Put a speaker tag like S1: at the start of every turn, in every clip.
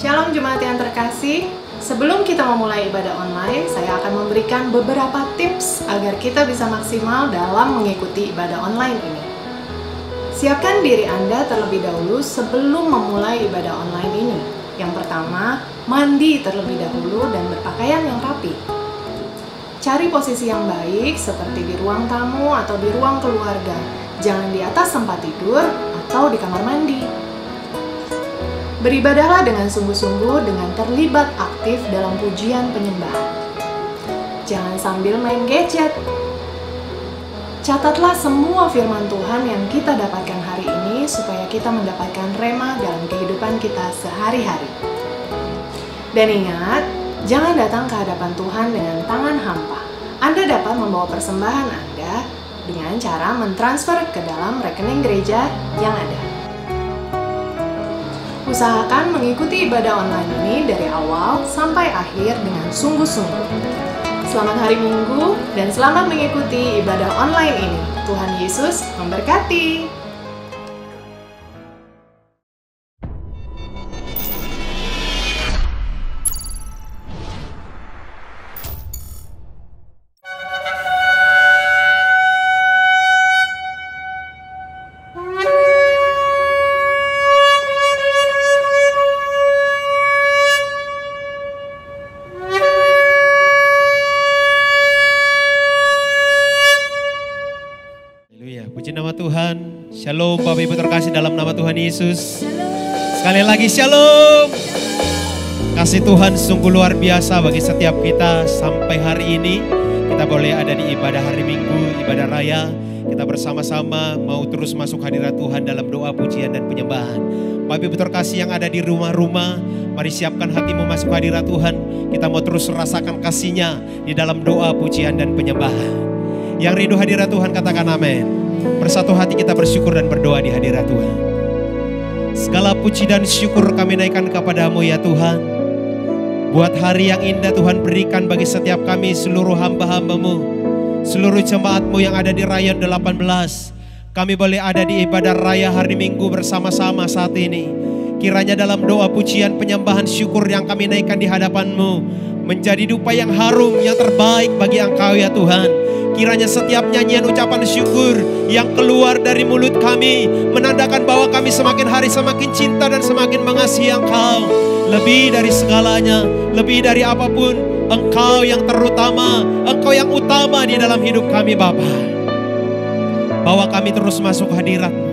S1: Shalom jemaat yang terkasih, sebelum kita memulai ibadah online, saya akan memberikan beberapa tips agar kita bisa maksimal dalam mengikuti ibadah online ini. Siapkan diri Anda terlebih dahulu sebelum memulai ibadah online ini. Yang pertama, mandi terlebih dahulu dan berpakaian yang rapi. Cari posisi yang baik seperti di ruang tamu atau di ruang keluarga. Jangan di atas tempat tidur atau di kamar mandi. Beribadahlah dengan sungguh-sungguh dengan terlibat aktif dalam pujian penyembahan. Jangan sambil main gadget. Catatlah semua firman Tuhan yang kita dapatkan hari ini supaya kita mendapatkan rema dalam kehidupan kita sehari-hari. Dan ingat, jangan datang ke hadapan Tuhan dengan tangan hampa. Anda dapat membawa persembahan Anda dengan cara mentransfer ke dalam rekening gereja yang ada. Usahakan mengikuti ibadah online ini dari awal sampai akhir dengan sungguh-sungguh. Selamat hari Minggu dan selamat mengikuti ibadah online ini. Tuhan Yesus memberkati.
S2: Shalom Bapak Ibu terkasih dalam nama Tuhan Yesus. Sekali lagi shalom. Kasih Tuhan sungguh luar biasa bagi setiap kita. Sampai hari ini kita boleh ada di ibadah hari Minggu, ibadah raya. Kita bersama-sama mau terus masuk hadirat Tuhan dalam doa, pujian dan penyembahan. Bapak Ibu terkasih yang ada di rumah-rumah, mari siapkan hatimu masuk hadirat Tuhan. Kita mau terus rasakan kasih-Nya di dalam doa, pujian dan penyembahan. Yang rindu hadirat Tuhan katakan amin. Bersatu hati kita bersyukur dan berdoa di hadirat Tuhan. Segala puji dan syukur kami naikkan kepadamu ya Tuhan. Buat hari yang indah Tuhan berikan bagi setiap kami seluruh hamba-hambamu. Seluruh jemaatmu yang ada di Rayon 18. Kami boleh ada di ibadah raya hari Minggu bersama-sama saat ini. Kiranya dalam doa pujian penyembahan syukur yang kami naikkan di hadapan-Mu menjadi dupa yang harum yang terbaik bagi Engkau ya Tuhan. Kiranya setiap nyanyian ucapan syukur yang keluar dari mulut kami menandakan bahwa kami semakin hari semakin cinta dan semakin mengasihi Engkau. Lebih dari segalanya, lebih dari apapun, Engkau yang terutama, Engkau yang utama di dalam hidup kami Bapa. Bawa kami terus masuk hadirat-Mu,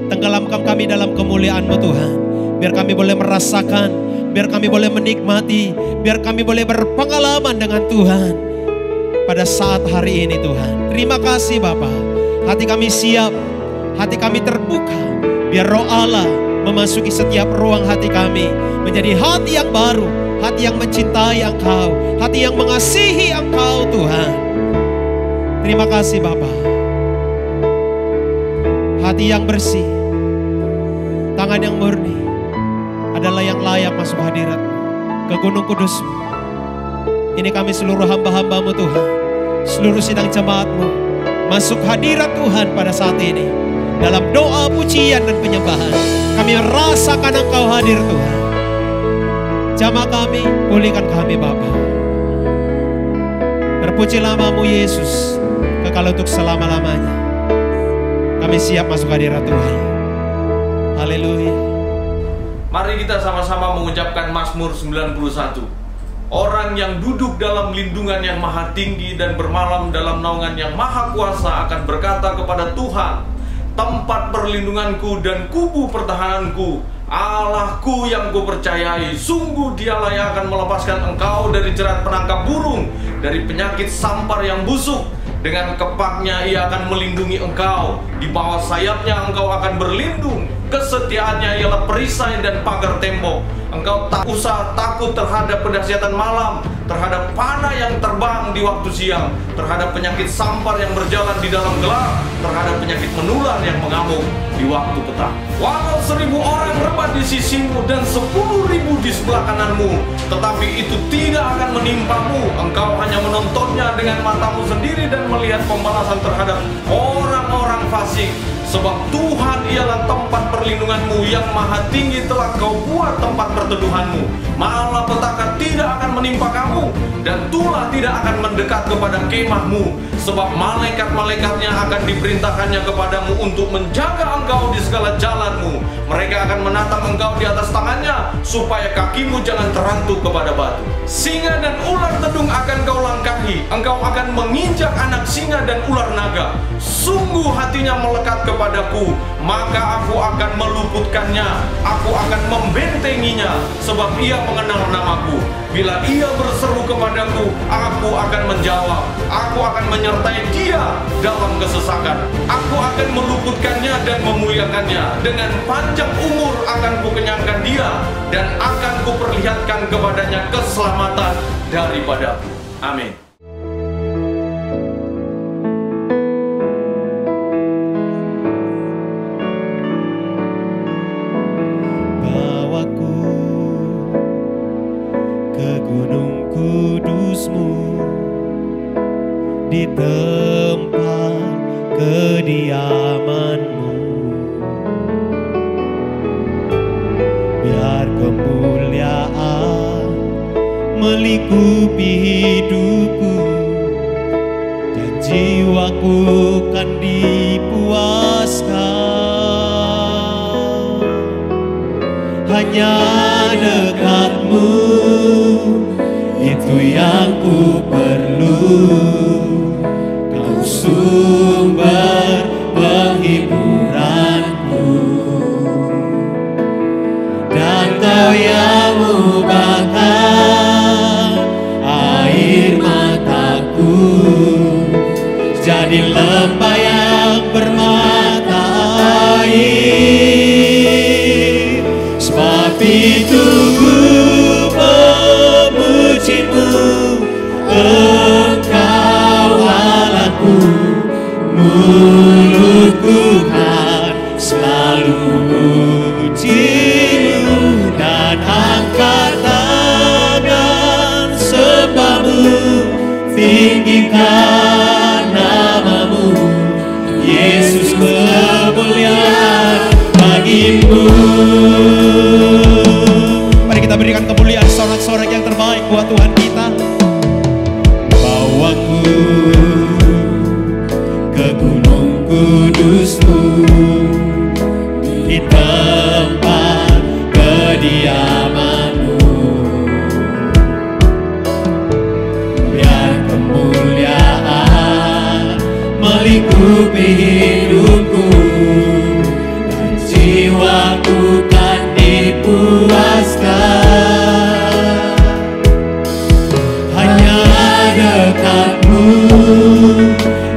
S2: tenggelamkan kami dalam kemuliaan-Mu Tuhan. Biar kami boleh merasakan, biar kami boleh menikmati, biar kami boleh berpengalaman dengan Tuhan pada saat hari ini Tuhan. Terima kasih Bapa. Hati kami siap, hati kami terbuka. Biar Roh Allah memasuki setiap ruang hati kami. Menjadi hati yang baru, hati yang mencintai Engkau, hati yang mengasihi Engkau Tuhan. Terima kasih Bapa. Hati yang bersih, tangan yang murni adalah yang layak masuk hadirat ke Gunung Kudus-Mu. Ini kami seluruh hamba-hamba-Mu Tuhan, seluruh sidang jemaat-Mu, masuk hadirat Tuhan pada saat ini. Dalam doa, pujian dan penyembahan, kami merasakan Engkau hadir Tuhan. Jamah kami, pulihkan kami Bapa. Terpuji nama-Mu Yesus, kekal untuk selama-lamanya. Kami siap masuk hadirat Tuhan. Haleluya.
S3: Mari kita sama-sama mengucapkan Mazmur 91. Orang yang duduk dalam lindungan yang maha tinggi dan bermalam dalam naungan yang maha kuasa akan berkata kepada Tuhan, tempat perlindunganku dan kubu pertahananku, Allahku yang kupercayai, sungguh Dialah yang akan melepaskan engkau dari jerat penangkap burung, dari penyakit sampar yang busuk. Dengan kepaknya Ia akan melindungi engkau, di bawah sayapnya engkau akan berlindung. Kesetiaannya ialah perisai dan pagar tembok. Engkau tak usah takut terhadap kedahsyatan malam, terhadap panah yang terbang di waktu siang, terhadap penyakit sampar yang berjalan di dalam gelap, terhadap penyakit menular yang mengamuk di waktu petang. Walau 1000 orang rebah di sisimu dan 10.000 di sebelah kananmu, tetapi itu tidak akan menimpamu. Engkau hanya menontonnya dengan matamu sendiri dan melihat pembalasan terhadap orang-orang fasik. Sebab Tuhan ialah tempat perlindunganmu, yang maha tinggi telah kau buat tempat perteduhanmu. Malapetaka tidak akan menimpa kamu, dan tulah tidak akan mendekat kepada kemahmu. Sebab malaikat-malaikatnya akan diperintahkannya kepadamu untuk menjaga engkau di segala jalanmu. Mereka akan menatang engkau di atas tangannya, supaya kakimu jangan terantuk kepada batu. Singa dan ular tedung akan kau langkahi, engkau akan menginjak anak singa dan ular naga. Sungguh hatinya melekat kepadaku, maka aku akan meluputkannya, aku akan membentenginya, sebab ia mengenal namaku. Bila ia berseru kepadaku, aku akan menjawab, aku akan menyertai dia dalam kesesakan. Aku akan meluputkannya dan memuliakannya. Dengan panjang umur akan kukenyangkan dia, dan akan kuperlihatkan kepadanya keselamatan daripadaku. Amin.
S2: Bawaku ke gunung kudus-Mu, di tempat kediaman-Mu. Biar kemuliaan melingkupi hidupku, dan jiwaku kan dipuaskan. Hanya dekat-Mu, itu yang ku perlu. Kau sumber penghiburanku, dan Kau yang ubahkan air mataku jadi lembah yang bermata air. Sebab itu ku memuji-Mu, Engkau Allahku. Mulutku kan selalu muji-Mu, dan angkat tangan sembah-Mu, tinggikan nama-Mu, Yesus, kemuliaan bagi-Mu. Mari kita berikan kemuliaan sorak-sorak yang terbaik buat Tuhan kita. Bawaku ke gunung kudus-Mu, di tempat kediaman-Mu. Biar kemuliaan melingkupi hidupku, dan jiwaku kan dipuaskan. Hanya dekat-Mu,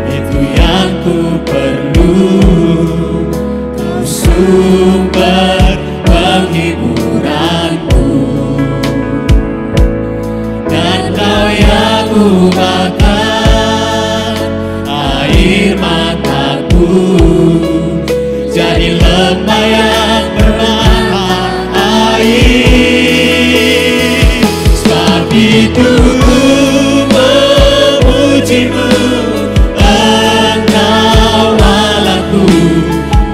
S2: itu yang ku perlu. Kau sumber penghiburanku, dan Kau yang ubahkan air mataku jadi lembah yang bermata air. Sebab itu ku memuji-Mu, Engkau Allahku.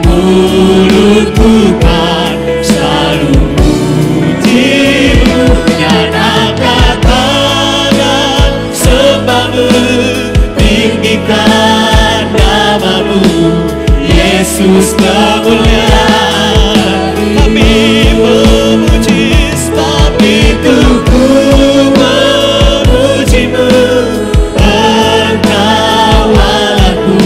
S2: Mulutku kan selalu muji-Mu, dan angkat tangan sembah-Mu, tinggikan nama-Mu, Yesus, kemuliaan. Kami memuji, sebab itu ku memuji-Mu, Engkau Allahku.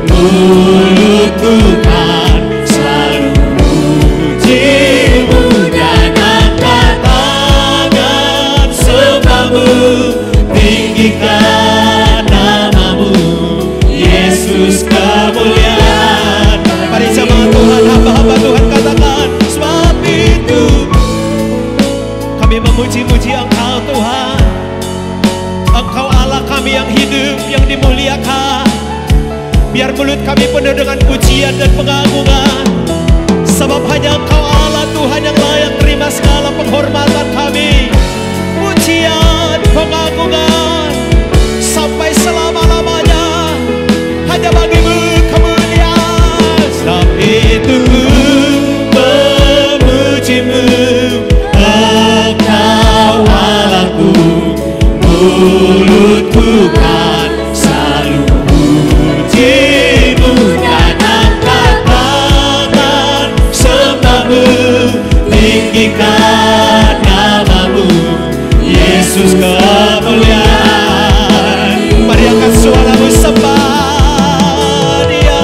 S2: Mulutku kan selalu muji-Mu, dan angkat tangan sembah-Mu, tinggikan nama-Mu, Yesus, kemuliaan. Mari sama Tuhan, hamba-hamba Tuhan katakan, sebab itu kami memuji-muji Engkau Tuhan. Engkau Allah kami yang hidup, yang dimuliakan. Biar mulut kami penuh dengan pujian dan pengagungan, sebab hanya Engkau Allah Tuhan yang layak terima segala penghormatan kami. Pujian, pengagungan sampai selama-lamanya hanya bagi-Mu kemuliaan. Yesus kemuliaan. Mari angkat suaramu sembah Dia.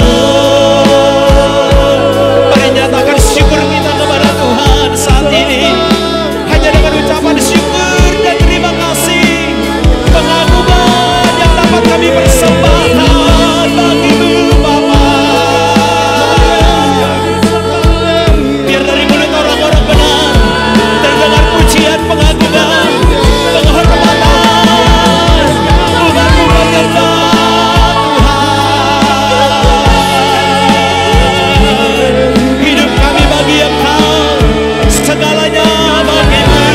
S2: Mari nyatakan syukur kita kepada Tuhan saat ini. Hanya dengan ucapan syukur dan terima kasih, pengagungan yang dapat kami persembahkan bagi-Mu Bapa. Biar dari mulut orang-orang benar terdengar pujian, pengagungan, penghormatan, Tuhan-Mu menyembah Tuhan. Hidup kami bagi Engkau, segalanya bagi-Mu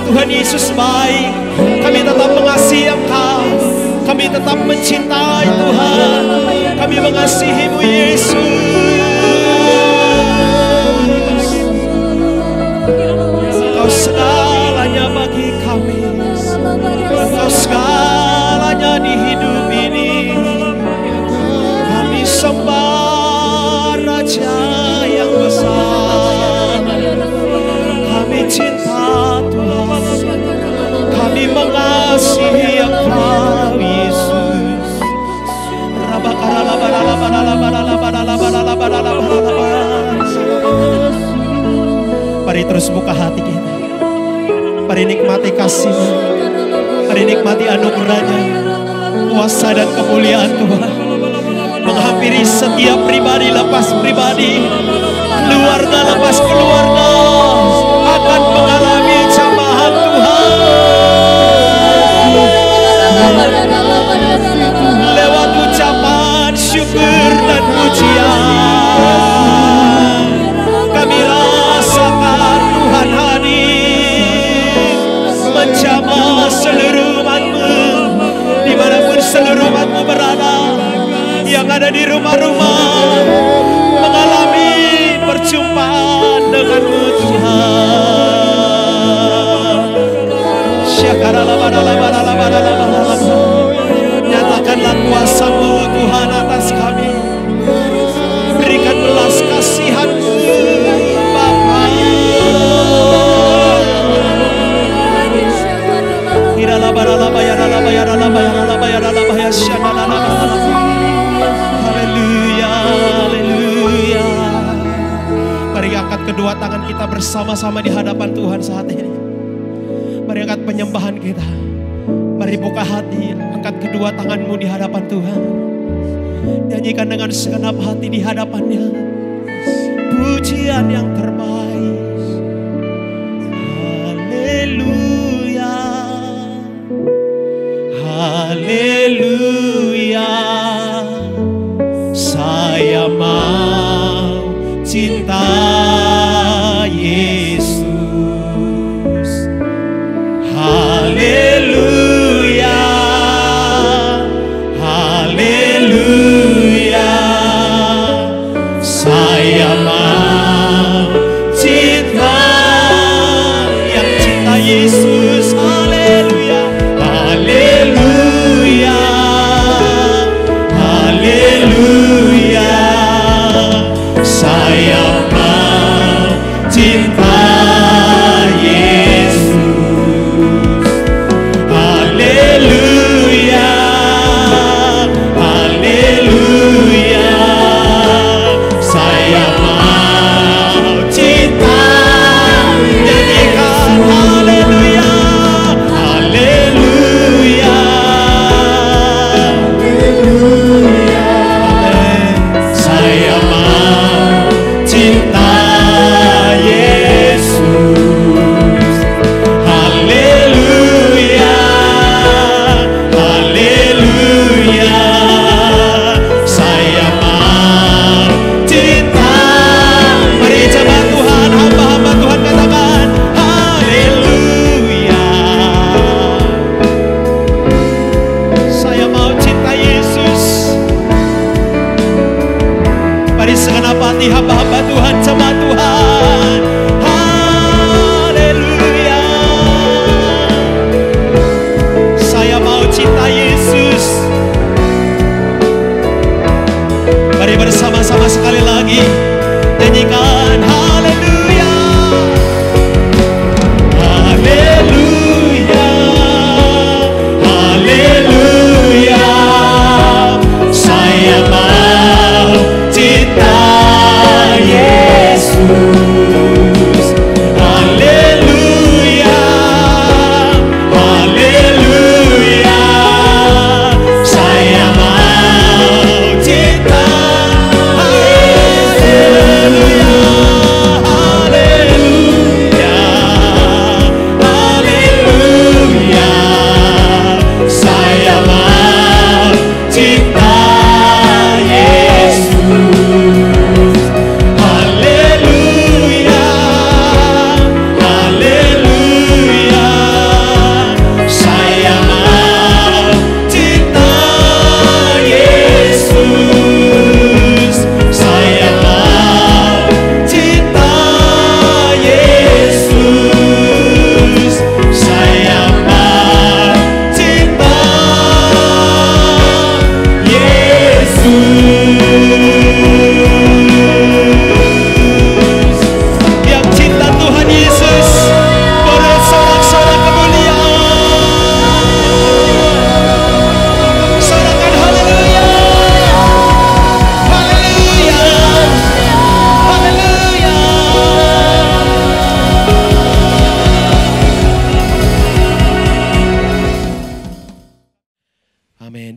S2: Tuhan Yesus baik. Kami tetap mengasihi Engkau. Kami tetap mencintai Tuhan. Kami mengasihi-Mu Yesus. Engkau segalanya bagi kami. Engkau segalanya di hidup ini. Kami sembah Raja yang besar. Kami cinta Tuhan. Kami mengasihi Engkau Yesus. Mari terus buka hati kita. Mari nikmati kasih-Mu. Mari nikmati anugerah-Nya, kuasa dan kemuliaan Tuhan menghampiri setiap pribadi lepas pribadi, keluarga lepas keluarga akan mengalami jambahan Tuhan. Lewat ucapan syukur dan pujian, kami rasakan Tuhan hadir menjamah seluruh umat-Mu, dimanapun seluruh umat-Mu berada, yang ada di rumah-rumah mengalami perjumpaan dengan-Mu Tuhan. Nyatakanlah kuasa-Mu Tuhan atas kami. Berikan belas kasihan-Mu Bapa. Haleluya, haleluya. Mari angkat kedua tangan kita bersama-sama di hadapan Tuhan saat ini. Mari angkat penyembahan kita. Mari buka hati, angkat kedua tanganmu di hadapan Tuhan. Nyanyikan dengan segenap hati di hadapannya pujian yang terbaik. Haleluya, haleluya. Saya mau cinta Yesus. Haleluya, haleluya. Saya mau cinta yang cinta Yesus. Haleluya, haleluya.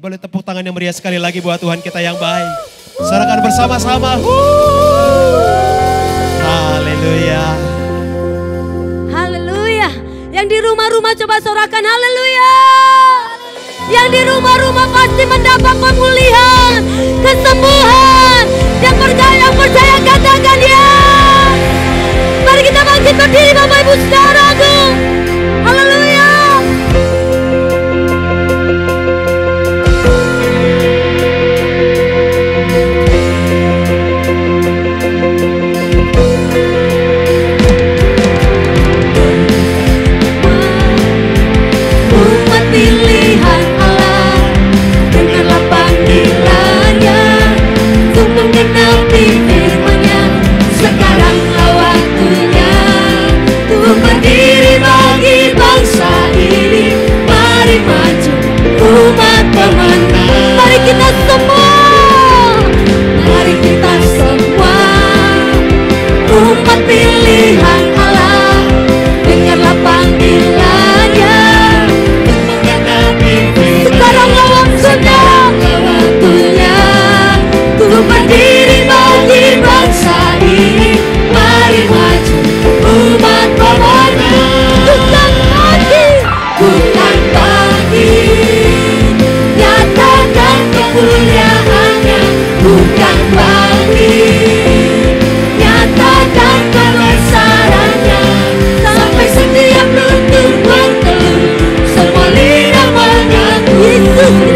S2: Boleh tepuk tangan yang meriah sekali lagi buat Tuhan kita yang baik. Sorakan bersama-sama. Haleluya.
S4: Haleluya. Yang di rumah-rumah coba sorakan haleluya. Yang di rumah-rumah pasti mendapat pemulihan, kesembuhan. Yang percaya katakan ya. Mari kita bangkit berdiri Bapak Ibu Saudaraku. Haleluya. Umat pilihan Allah, dengarlah panggilannya untuk menggenapi firman-Nya. Sekaranglah waktunya untuk berdiri bagi bangsa ini. Mari maju umat pemenang. Mari kita semua, mari kita semua umat pilihan Allah, dengarlah panggilannya. Sekaranglah waktunya untuk berdiri bagi bangsa ini. Mari maju umat pemenang. Bukan bagi, nyatakan kemuliaan-Nya. Bukan bagi, nyatakan kebesaran-Nya. Sampai setiap lutut bertelut, semua lidah mengaku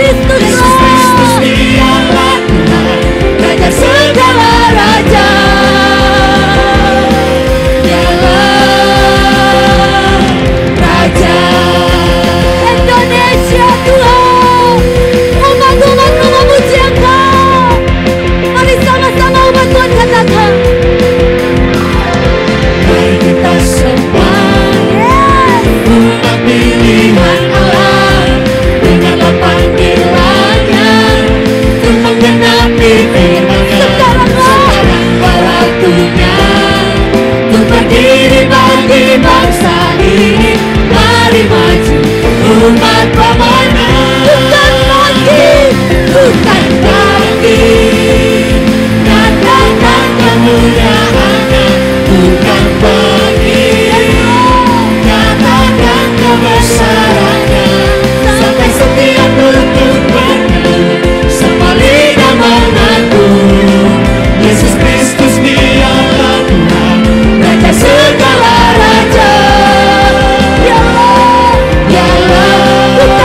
S4: Yesus Kristus dialah Tuhan, Raja segala raja. Raja Indonesia Tuhan, umat-umatmu memuji Engkau. Mari sama-sama umat Tuhan katakan, mari kita semua umat pilihan Allah, dengarlah panggilannya untuk menggenapi firman-Nya. Sekaranglah waktunya untuk berdiri bagi bangsa ini. Mari maju umat pemenang. Bukan bagi, nyatakan kemuliaan-Nya. Bukan bagi, nyatakan kebesaran-Nya. Sampai setiap lutut bertelut, semua lidah mengaku Yesus Kristus dialah Tuhan, Raja segala raja. Ya Allah,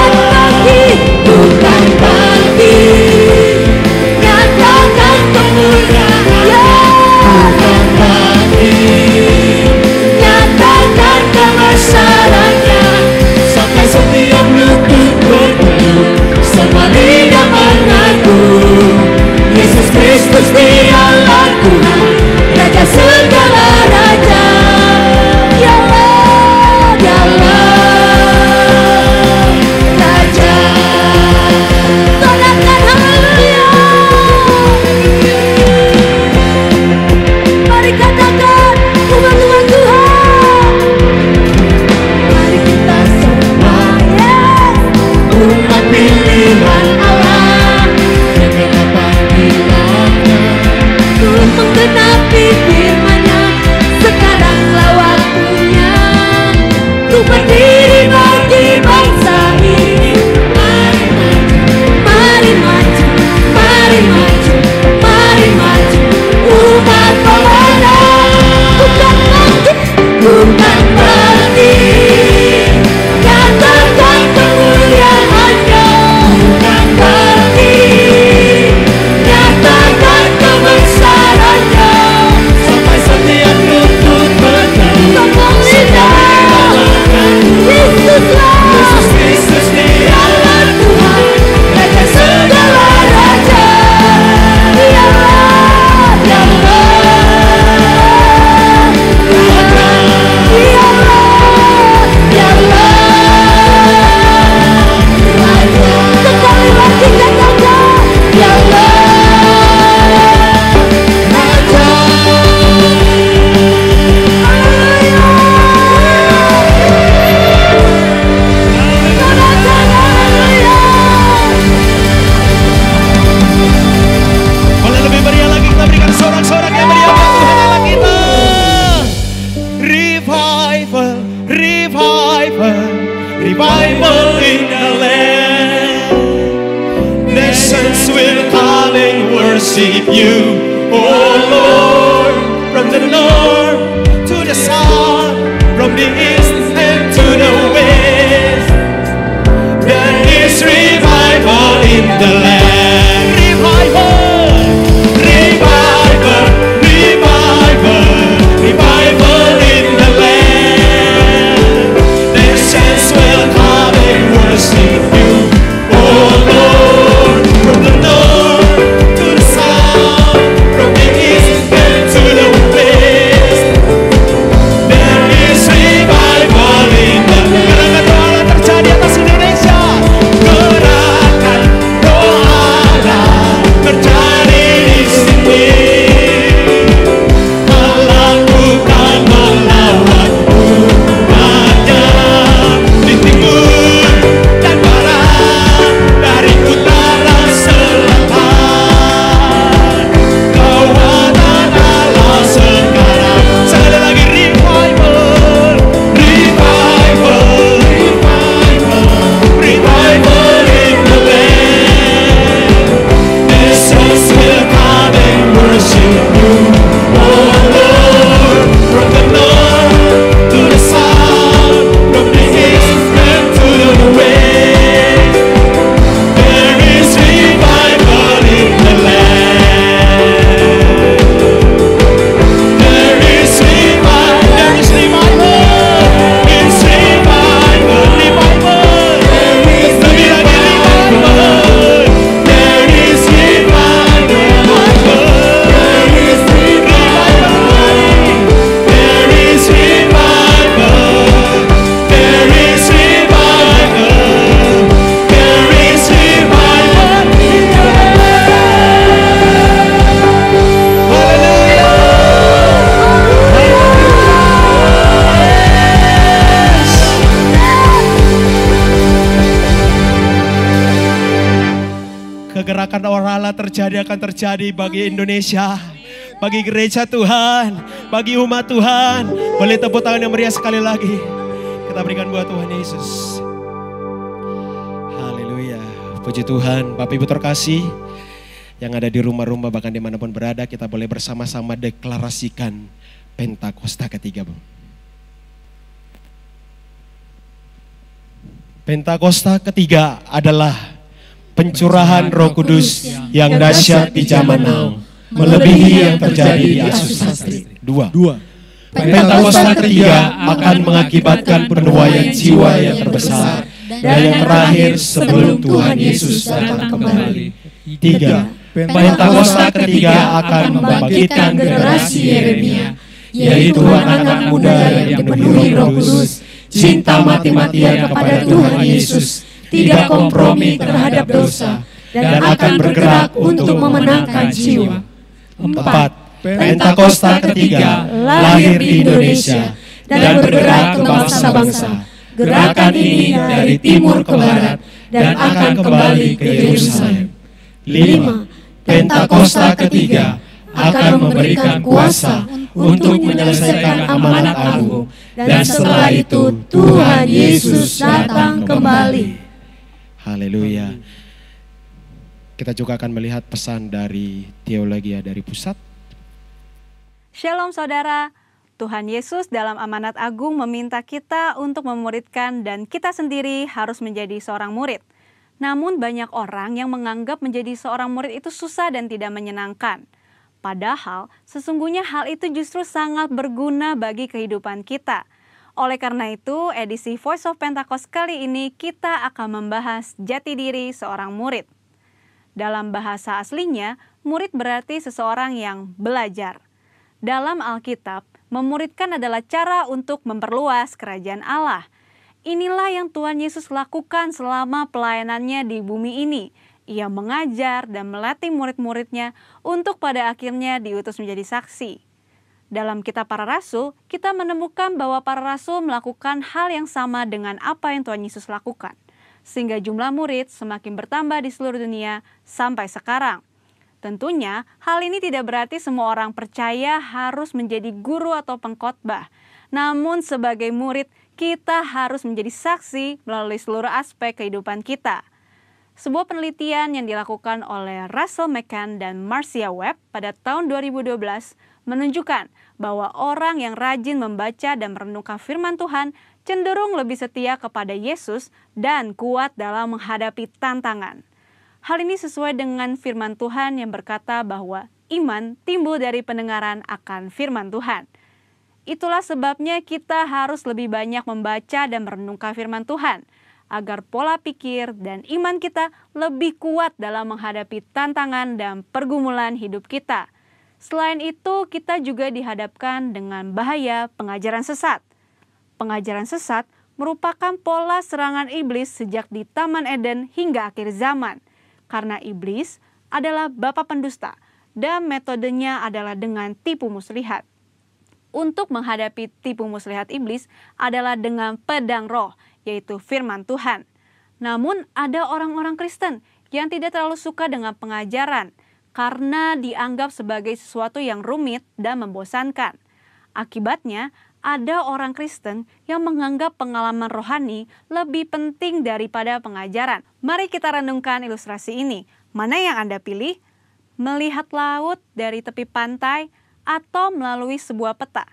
S2: revival in the land. Nations will come and worship you, oh Lord. From the north to the south, from the east and to the west, there is revival in the land. Revival, revival, revival, revival in the land. Nations will come and worship you, oh Lord. From the north to the south, from the east and to the west, there is revival in the land. Gerakan doa Allah terjadi atas Indonesia. Gerakan doa Allah terjadi di sini. Allah bukan melawan umatnya. Di timur dan barat, dari utara selatan, kekuatan Allah sekarang. Sekali lagi revival, revival, revival, revival in the land. Nations will come and worship you, oh Lord. From the north to the south, from the east and to the west, there is revival in the land. There is revival, there is revival, it's revival, revival. Lebih lagi revival, there is revival, there is revival, there is revival, there is revival, there is revival in the Kegerakan orang Allah akan terjadi bagi Indonesia, bagi gereja Tuhan, bagi umat Tuhan. Boleh tepuk tangan yang meriah sekali lagi. Kita berikan buat Tuhan Yesus. Haleluya. Puji Tuhan. Bapak Ibu terkasih yang ada di rumah-rumah bahkan dimanapun berada, kita boleh bersama-sama deklarasikan Pentakosta ketiga. Pentakosta ketiga adalah pencurahan Roh Kudus yang dahsyat di zaman now, melebihi yang terjadi di Asus Sastri. Dua. Pentakosta ketiga akan mengakibatkan penuaian jiwa yang terbesar dan yang terakhir sebelum Tuhan Yesus datang kembali. Tiga. Pentakosta ketiga akan membangkitkan generasi Yeremia, yaitu anak-anak muda yang dipenuhi Roh Kudus, cinta mati-matian kepada Tuhan Yesus, tidak kompromi terhadap dosa, dan akan bergerak untuk memenangkan jiwa. 4. Pentakosta ketiga lahir di Indonesia dan bergerak ke bangsa-bangsa. Gerakan ini dari timur ke barat dan akan kembali ke Yerusalem. 5. Pentakosta ketiga akan memberikan kuasa untuk menyelesaikan amanat agung, dan setelah itu Tuhan Yesus datang kembali. Haleluya. Kita juga akan melihat pesan dari Teologia dari Pusat.
S5: Shalom saudara, Tuhan Yesus dalam amanat agung meminta kita untuk memuridkan dan kita sendiri harus menjadi seorang murid. Namun banyak orang yang menganggap menjadi seorang murid itu susah dan tidak menyenangkan. Padahal sesungguhnya hal itu justru sangat berguna bagi kehidupan kita. Oleh karena itu, edisi Voice of Pentecost kali ini kita akan membahas jati diri seorang murid. Dalam bahasa aslinya, murid berarti seseorang yang belajar. Dalam Alkitab, memuridkan adalah cara untuk memperluas kerajaan Allah. Inilah yang Tuhan Yesus lakukan selama pelayanannya di bumi ini. Ia mengajar dan melatih murid-muridnya untuk pada akhirnya diutus menjadi saksi. Dalam kitab para rasul, kita menemukan bahwa para rasul melakukan hal yang sama dengan apa yang Tuhan Yesus lakukan. Sehingga jumlah murid semakin bertambah di seluruh dunia sampai sekarang. Tentunya, hal ini tidak berarti semua orang percaya harus menjadi guru atau pengkhotbah. Namun sebagai murid, kita harus menjadi saksi melalui seluruh aspek kehidupan kita. Sebuah penelitian yang dilakukan oleh Russell McCann dan Marcia Webb pada tahun 2012 menunjukkan bahwa orang yang rajin membaca dan merenungkan firman Tuhan cenderung lebih setia kepada Yesus dan kuat dalam menghadapi tantangan. Hal ini sesuai dengan firman Tuhan yang berkata bahwa iman timbul dari pendengaran akan firman Tuhan. Itulah sebabnya kita harus lebih banyak membaca dan merenungkan firman Tuhan, agar pola pikir dan iman kita lebih kuat dalam menghadapi tantangan dan pergumulan hidup kita. Selain itu, kita juga dihadapkan dengan bahaya pengajaran sesat. Pengajaran sesat merupakan pola serangan iblis sejak di Taman Eden hingga akhir zaman. Karena iblis adalah bapa pendusta dan metodenya adalah dengan tipu muslihat. Untuk menghadapi tipu muslihat iblis adalah dengan pedang roh, yaitu firman Tuhan. Namun ada orang-orang Kristen yang tidak terlalu suka dengan pengajaran karena dianggap sebagai sesuatu yang rumit dan membosankan. Akibatnya, ada orang Kristen yang menganggap pengalaman rohani lebih penting daripada pengajaran. Mari kita renungkan ilustrasi ini. Mana yang Anda pilih? Melihat laut dari tepi pantai atau melalui sebuah peta?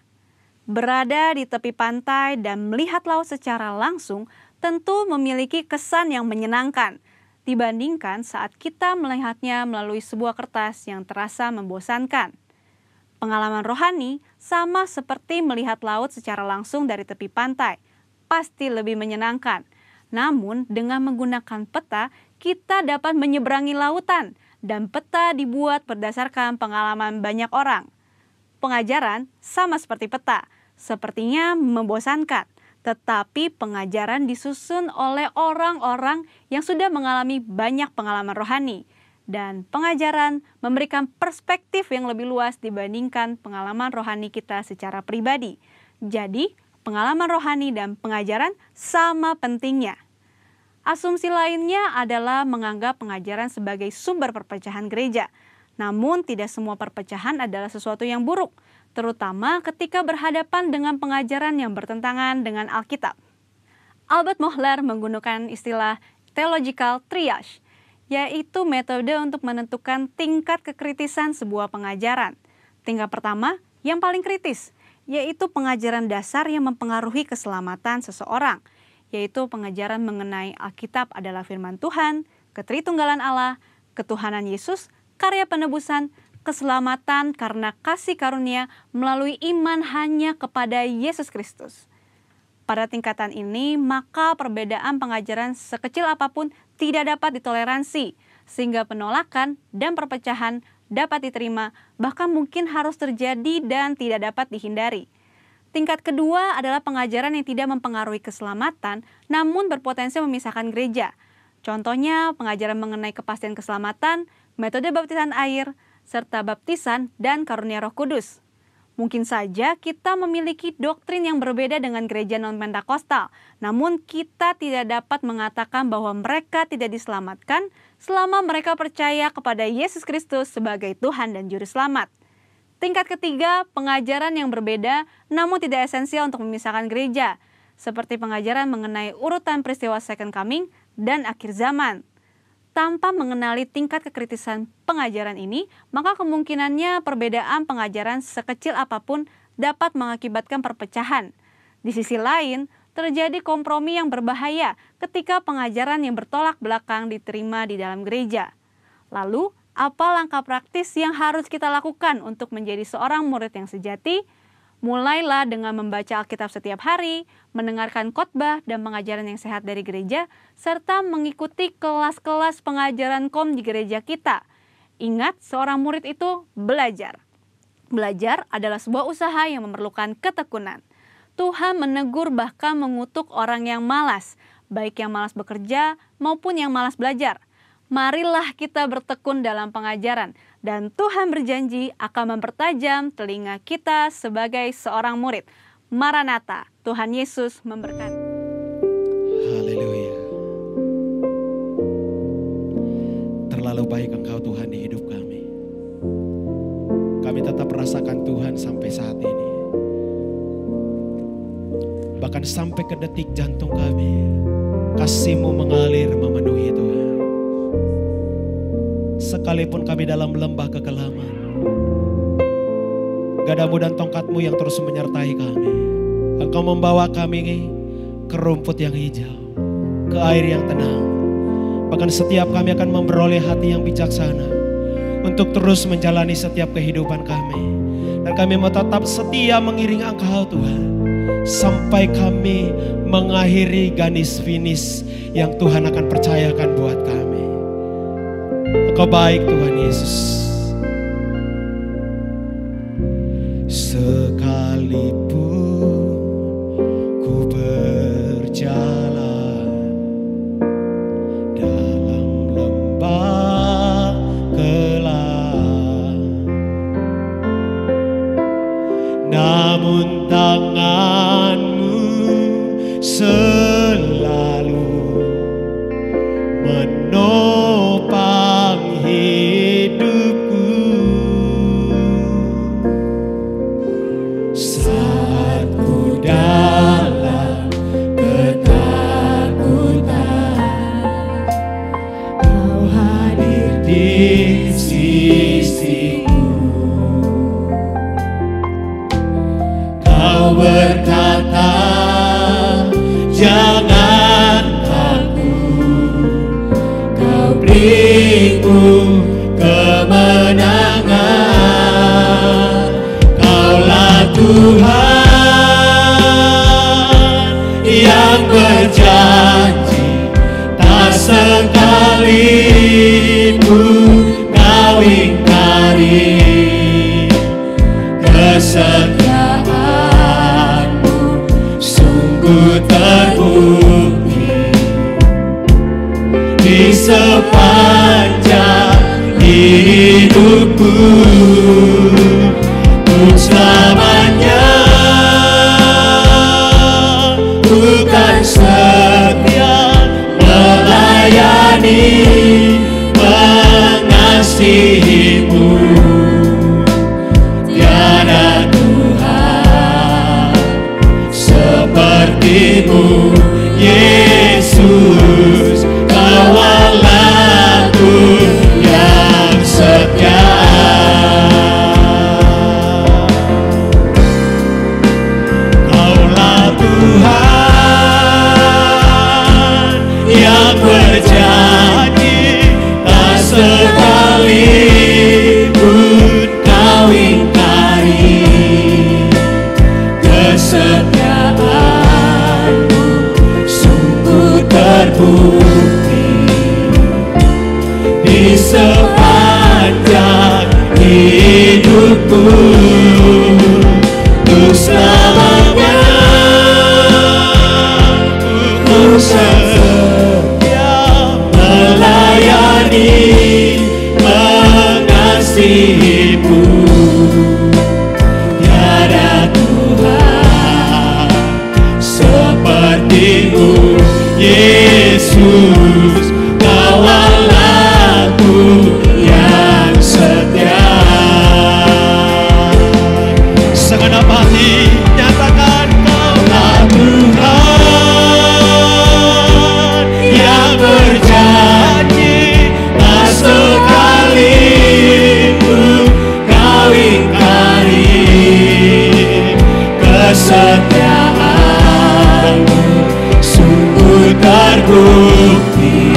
S5: Berada di tepi pantai dan melihat laut secara langsung tentu memiliki kesan yang menyenangkan dibandingkan saat kita melihatnya melalui sebuah kertas yang terasa membosankan. Pengalaman rohani sama seperti melihat laut secara langsung dari tepi pantai, pasti lebih menyenangkan. Namun dengan menggunakan peta, kita dapat menyeberangi lautan dan peta dibuat berdasarkan pengalaman banyak orang. Pengajaran sama seperti peta, sepertinya membosankan, tetapi pengajaran disusun oleh orang-orang yang sudah mengalami banyak pengalaman rohani. Dan pengajaran memberikan perspektif yang lebih luas dibandingkan pengalaman rohani kita secara pribadi. Jadi, pengalaman rohani dan pengajaran sama pentingnya. Asumsi lainnya adalah menganggap pengajaran sebagai sumber perpecahan gereja. Namun, tidak semua perpecahan adalah sesuatu yang buruk, terutama ketika berhadapan dengan pengajaran yang bertentangan dengan Alkitab. Albert Mohler menggunakan istilah theological triage, yaitu metode untuk menentukan tingkat kekritisan sebuah pengajaran. Tingkat pertama, yang paling kritis, yaitu pengajaran dasar yang mempengaruhi keselamatan seseorang, yaitu pengajaran mengenai Alkitab adalah firman Tuhan, ketritunggalan Allah, ketuhanan Yesus, karya penebusan, keselamatan karena kasih karunia melalui iman hanya kepada Yesus Kristus. Pada tingkatan ini, maka perbedaan pengajaran sekecil apapun tidak dapat ditoleransi, sehingga penolakan dan perpecahan dapat diterima, bahkan mungkin harus terjadi dan tidak dapat dihindari. Tingkat kedua adalah pengajaran yang tidak mempengaruhi keselamatan, namun berpotensi memisahkan gereja. Contohnya, pengajaran mengenai kepastian keselamatan, metode baptisan air, serta baptisan dan karunia Roh Kudus. Mungkin saja kita memiliki doktrin yang berbeda dengan gereja non-Pentakosta, namun kita tidak dapat mengatakan bahwa mereka tidak diselamatkan selama mereka percaya kepada Yesus Kristus sebagai Tuhan dan Juru Selamat. Tingkat ketiga, pengajaran yang berbeda namun tidak esensial untuk memisahkan gereja, seperti pengajaran mengenai urutan peristiwa Second Coming dan akhir zaman. Tanpa mengenali tingkat kekritisan pengajaran ini, maka kemungkinannya perbedaan pengajaran sekecil apapun dapat mengakibatkan perpecahan. Di sisi lain, terjadi kompromi yang berbahaya ketika pengajaran yang bertolak belakang diterima di dalam gereja. Lalu, apa langkah praktis yang harus kita lakukan untuk menjadi seorang murid yang sejati? Mulailah dengan membaca Alkitab setiap hari, mendengarkan khotbah dan pengajaran yang sehat dari gereja, serta mengikuti kelas-kelas pengajaran KOM di gereja kita. Ingat, seorang murid itu belajar. Belajar adalah sebuah usaha yang memerlukan ketekunan. Tuhan menegur bahkan mengutuk orang yang malas, baik yang malas bekerja maupun yang malas belajar. Marilah kita bertekun dalam pengajaran, dan Tuhan berjanji akan mempertajam telinga kita sebagai seorang murid. Maranatha, Tuhan Yesus memberkati.
S2: Haleluya. Terlalu baik Engkau Tuhan di hidup kami. Kami tetap merasakan Tuhan sampai saat ini. bahkan sampai ke detik jantung kami, kasih-Mu mengalir memenuhi Tuhan. Sekalipun kami dalam lembah kekelaman, gadamu dan tongkat-Mu yang terus menyertai kami. Engkau membawa kami ke rumput yang hijau, ke air yang tenang. Bahkan setiap kami akan memperoleh hati yang bijaksana untuk terus menjalani setiap kehidupan kami. Dan kami mau tetap setia mengiring Engkau Tuhan, sampai kami mengakhiri garis finish yang Tuhan akan percayakan buat kami. Engkau baik Tuhan Yesus. Sekalipun ku berjalan dalam lembah gelap, namun tangan-Mu selalu menopang hidupku. Saat ku dalam ketakutan, Kau hadir di sisiku. Kau berkata, jangan takut, Kau beriku kemenangan. Kaulah Tuhan yang berjanji, tak sekalipun Kau ingkari. Kesetiaan-Mu sungguh terbukti di sepanjang hidupku. Untuk selamanya ku kan setia melayani, mengasihi-Mu. Tiada Tuhan seperti-Mu, Yesus. Kaulah Tuhan yang setia. Kaulah Tuhan yang berjanji, tak sekalipun Kau ingkari. Kesetiaan-Mu sungguh terbukti di sepanjang hidupku. Untuk selamanya ku setia melayani, mengasihi-Mu. Tiada Tuhan seperti-Mu, Yesus. Kaulah Tuhan yang setia. Segenap hati nyatakan, Kaulah Tuhan yang berjanji, tak sekalipun Kau ingkari. Kesetiaan-Mu sungguh terbukti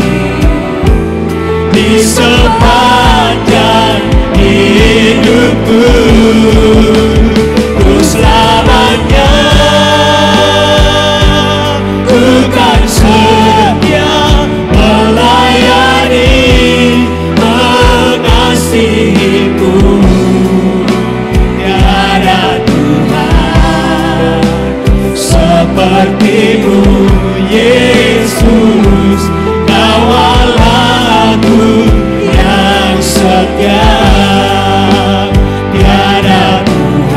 S2: di sepanjang hidupku. Ku selamanya ku kan setia melayani, mengasihi-Mu. Tiada Tuhan seperti-Mu, Yesus. Kaulah Tuhan yang setia. Tiada Tuhan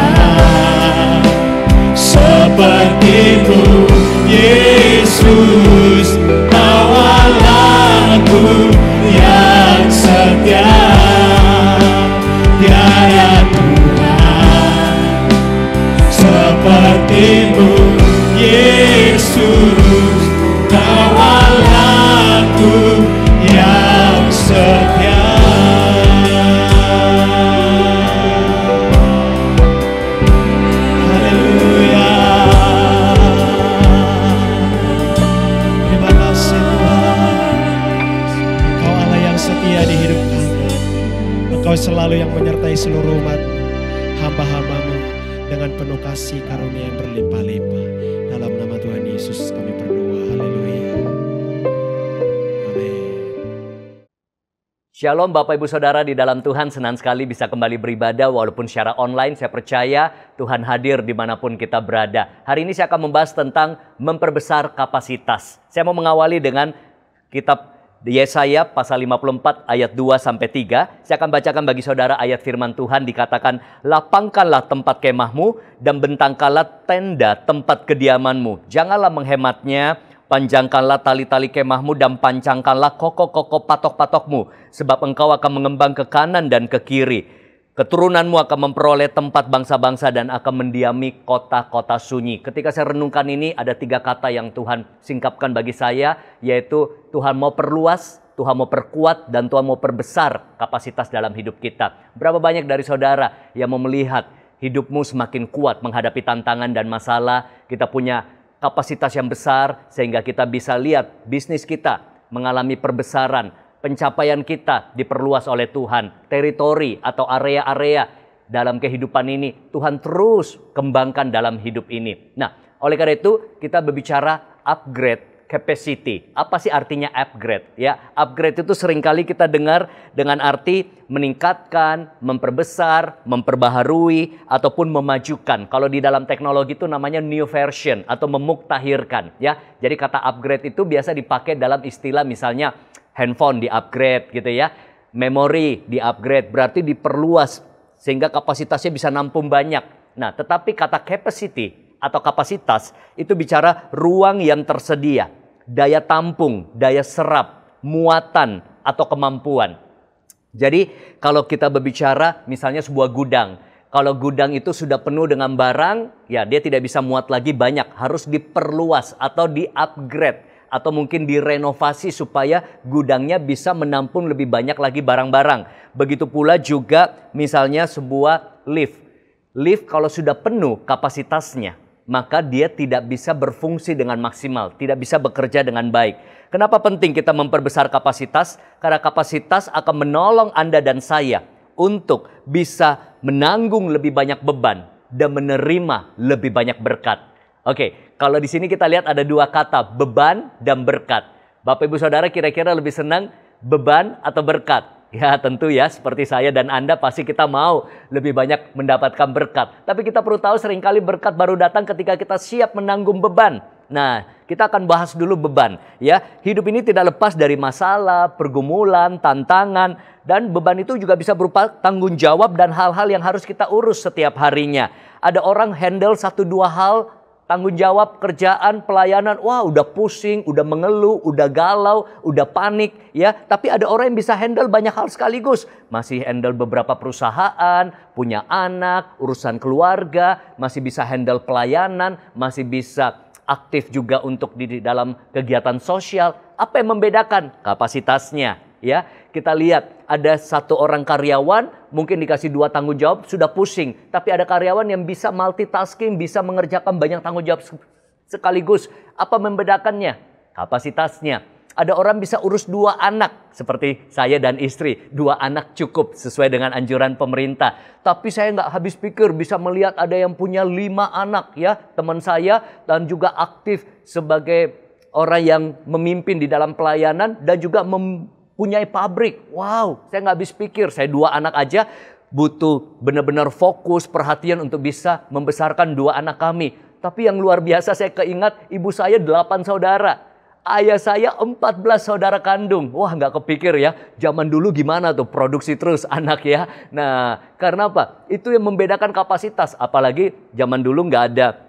S2: Engkau selalu yang menyertai seluruh umat-Mu, hamba-hamba-Mu, dengan penuh kasih karunia yang berlimpah-limpah. Dalam nama Tuhan Yesus kami berdoa. Haleluya. Amin.
S6: Shalom Bapak Ibu Saudara di dalam Tuhan, senang sekali bisa kembali beribadah walaupun secara online. Saya percaya Tuhan hadir dimanapun kita berada. Hari ini saya akan membahas tentang memperbesar kapasitas. Saya mau mengawali dengan kitab Yesaya pasal 54 ayat 2-3. Saya akan bacakan bagi saudara ayat firman Tuhan, dikatakan, lapangkanlah tempat kemahmu dan bentangkanlah tenda tempat kediamanmu. Janganlah menghematnya, panjangkanlah tali-tali kemahmu dan pancangkanlah koko-koko patok-patokmu. Sebab engkau akan mengembang ke kanan dan ke kiri. Keturunanmu akan memperoleh tempat bangsa-bangsa dan akan mendiami kota-kota sunyi. Ketika saya renungkan ini, ada 3 kata yang Tuhan singkapkan bagi saya, yaitu Tuhan mau perluas, Tuhan mau perkuat, dan Tuhan mau perbesar kapasitas dalam hidup kita. Berapa banyak dari saudara yang mau melihat hidupmu semakin kuat menghadapi tantangan dan masalah, kita punya kapasitas yang besar sehingga kita bisa lihat bisnis kita mengalami perbesaran, pencapaian kita diperluas oleh Tuhan, teritori atau area-area dalam kehidupan ini Tuhan terus kembangkan dalam hidup ini. Nah, oleh karena itu kita berbicara upgrade capacity. Apa sih artinya upgrade? Ya, upgrade itu seringkali kita dengar dengan arti meningkatkan, memperbesar, memperbaharui, ataupun memajukan. Kalau di dalam teknologi itu namanya new version atau memuktahirkan. Ya, jadi kata upgrade itu biasa dipakai dalam istilah misalnya handphone di-upgrade gitu ya. Memori di-upgrade, berarti diperluas sehingga kapasitasnya bisa nampung banyak. Nah, tetapi kata capacity atau kapasitas itu bicara ruang yang tersedia, daya tampung, daya serap, muatan atau kemampuan. Jadi kalau kita berbicara misalnya sebuah gudang, kalau gudang itu sudah penuh dengan barang, ya dia tidak bisa muat lagi banyak, harus diperluas atau di-upgrade. Atau mungkin direnovasi supaya gudangnya bisa menampung lebih banyak lagi barang-barang. Begitu pula juga misalnya sebuah lift. Lift kalau sudah penuh kapasitasnya, maka dia tidak bisa berfungsi dengan maksimal, tidak bisa bekerja dengan baik. Kenapa penting kita memperbesar kapasitas? Karena kapasitas akan menolong Anda dan saya untuk bisa menanggung lebih banyak beban dan menerima lebih banyak berkat. Oke, kalau di sini kita lihat ada 2 kata, beban dan berkat. Bapak Ibu Saudara kira-kira lebih senang beban atau berkat? Ya tentu ya, seperti saya dan Anda pasti kita mau lebih banyak mendapatkan berkat. Tapi kita perlu tahu seringkali berkat baru datang ketika kita siap menanggung beban. Nah, kita akan bahas dulu beban. Ya, hidup ini tidak lepas dari masalah, pergumulan, tantangan. Dan beban itu juga bisa berupa tanggung jawab dan hal-hal yang harus kita urus setiap harinya. Ada orang handle 1-2 hal, tanggung jawab, kerjaan, pelayanan, wah udah pusing, udah mengeluh, udah galau, udah panik ya. Tapi ada orang yang bisa handle banyak hal sekaligus. Masih handle beberapa perusahaan, punya anak, urusan keluarga, masih bisa handle pelayanan, masih bisa aktif juga untuk di dalam kegiatan sosial. Apa yang membedakan? Kapasitasnya. Ya, kita lihat ada 1 orang karyawan mungkin dikasih 2 tanggung jawab sudah pusing, tapi ada karyawan yang bisa multitasking, bisa mengerjakan banyak tanggung jawab sekaligus. Apa membedakannya? Kapasitasnya. Ada orang bisa urus 2 anak seperti saya dan istri, 2 anak cukup sesuai dengan anjuran pemerintah. Tapi saya nggak habis pikir bisa melihat ada yang punya 5 anak ya, teman saya, dan juga aktif sebagai orang yang memimpin di dalam pelayanan dan juga mempunyai pabrik. Wow, saya nggak habis pikir. Saya 2 anak aja butuh benar-benar fokus, perhatian untuk bisa membesarkan 2 anak kami. Tapi yang luar biasa saya keingat ibu saya 8 saudara. Ayah saya 14 saudara kandung. Wah, nggak kepikir ya. Zaman dulu gimana tuh produksi terus anak ya. Nah, karena apa? Itu yang membedakan kapasitas. Apalagi zaman dulu nggak ada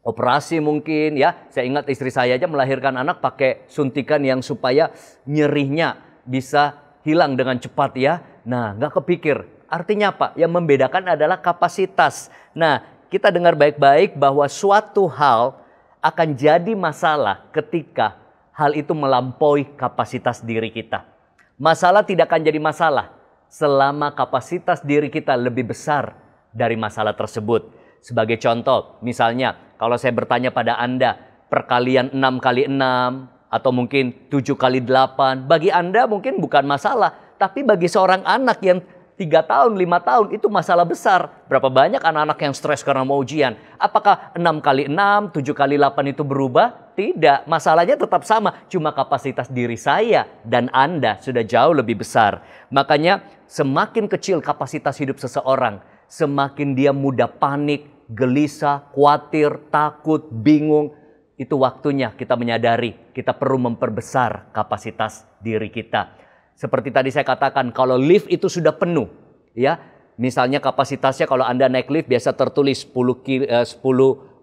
S6: operasi mungkin ya. Saya ingat istri saya aja melahirkan anak pakai suntikan yang supaya nyerinya bisa hilang dengan cepat ya. Nah, nggak kepikir. Artinya apa? Yang membedakan adalah kapasitas. Nah, kita dengar baik-baik bahwa suatu hal akan jadi masalah ketika hal itu melampaui kapasitas diri kita. Masalah tidak akan jadi masalah selama kapasitas diri kita lebih besar dari masalah tersebut. Sebagai contoh, misalnya kalau saya bertanya pada Anda, perkalian 6 kali 6 atau mungkin 7 kali 8, bagi Anda mungkin bukan masalah. Tapi bagi seorang anak yang 3 tahun, 5 tahun, itu masalah besar. Berapa banyak anak-anak yang stres karena mau ujian? Apakah 6 kali 6, 7 kali 8 itu berubah? Tidak, masalahnya tetap sama. Cuma kapasitas diri saya dan Anda sudah jauh lebih besar. Makanya semakin kecil kapasitas hidup seseorang, semakin dia mudah panik, gelisah, khawatir, takut, bingung. Itu waktunya kita menyadari kita perlu memperbesar kapasitas diri kita. Seperti tadi saya katakan, kalau lift itu sudah penuh, ya, misalnya kapasitasnya kalau Anda naik lift biasa tertulis 10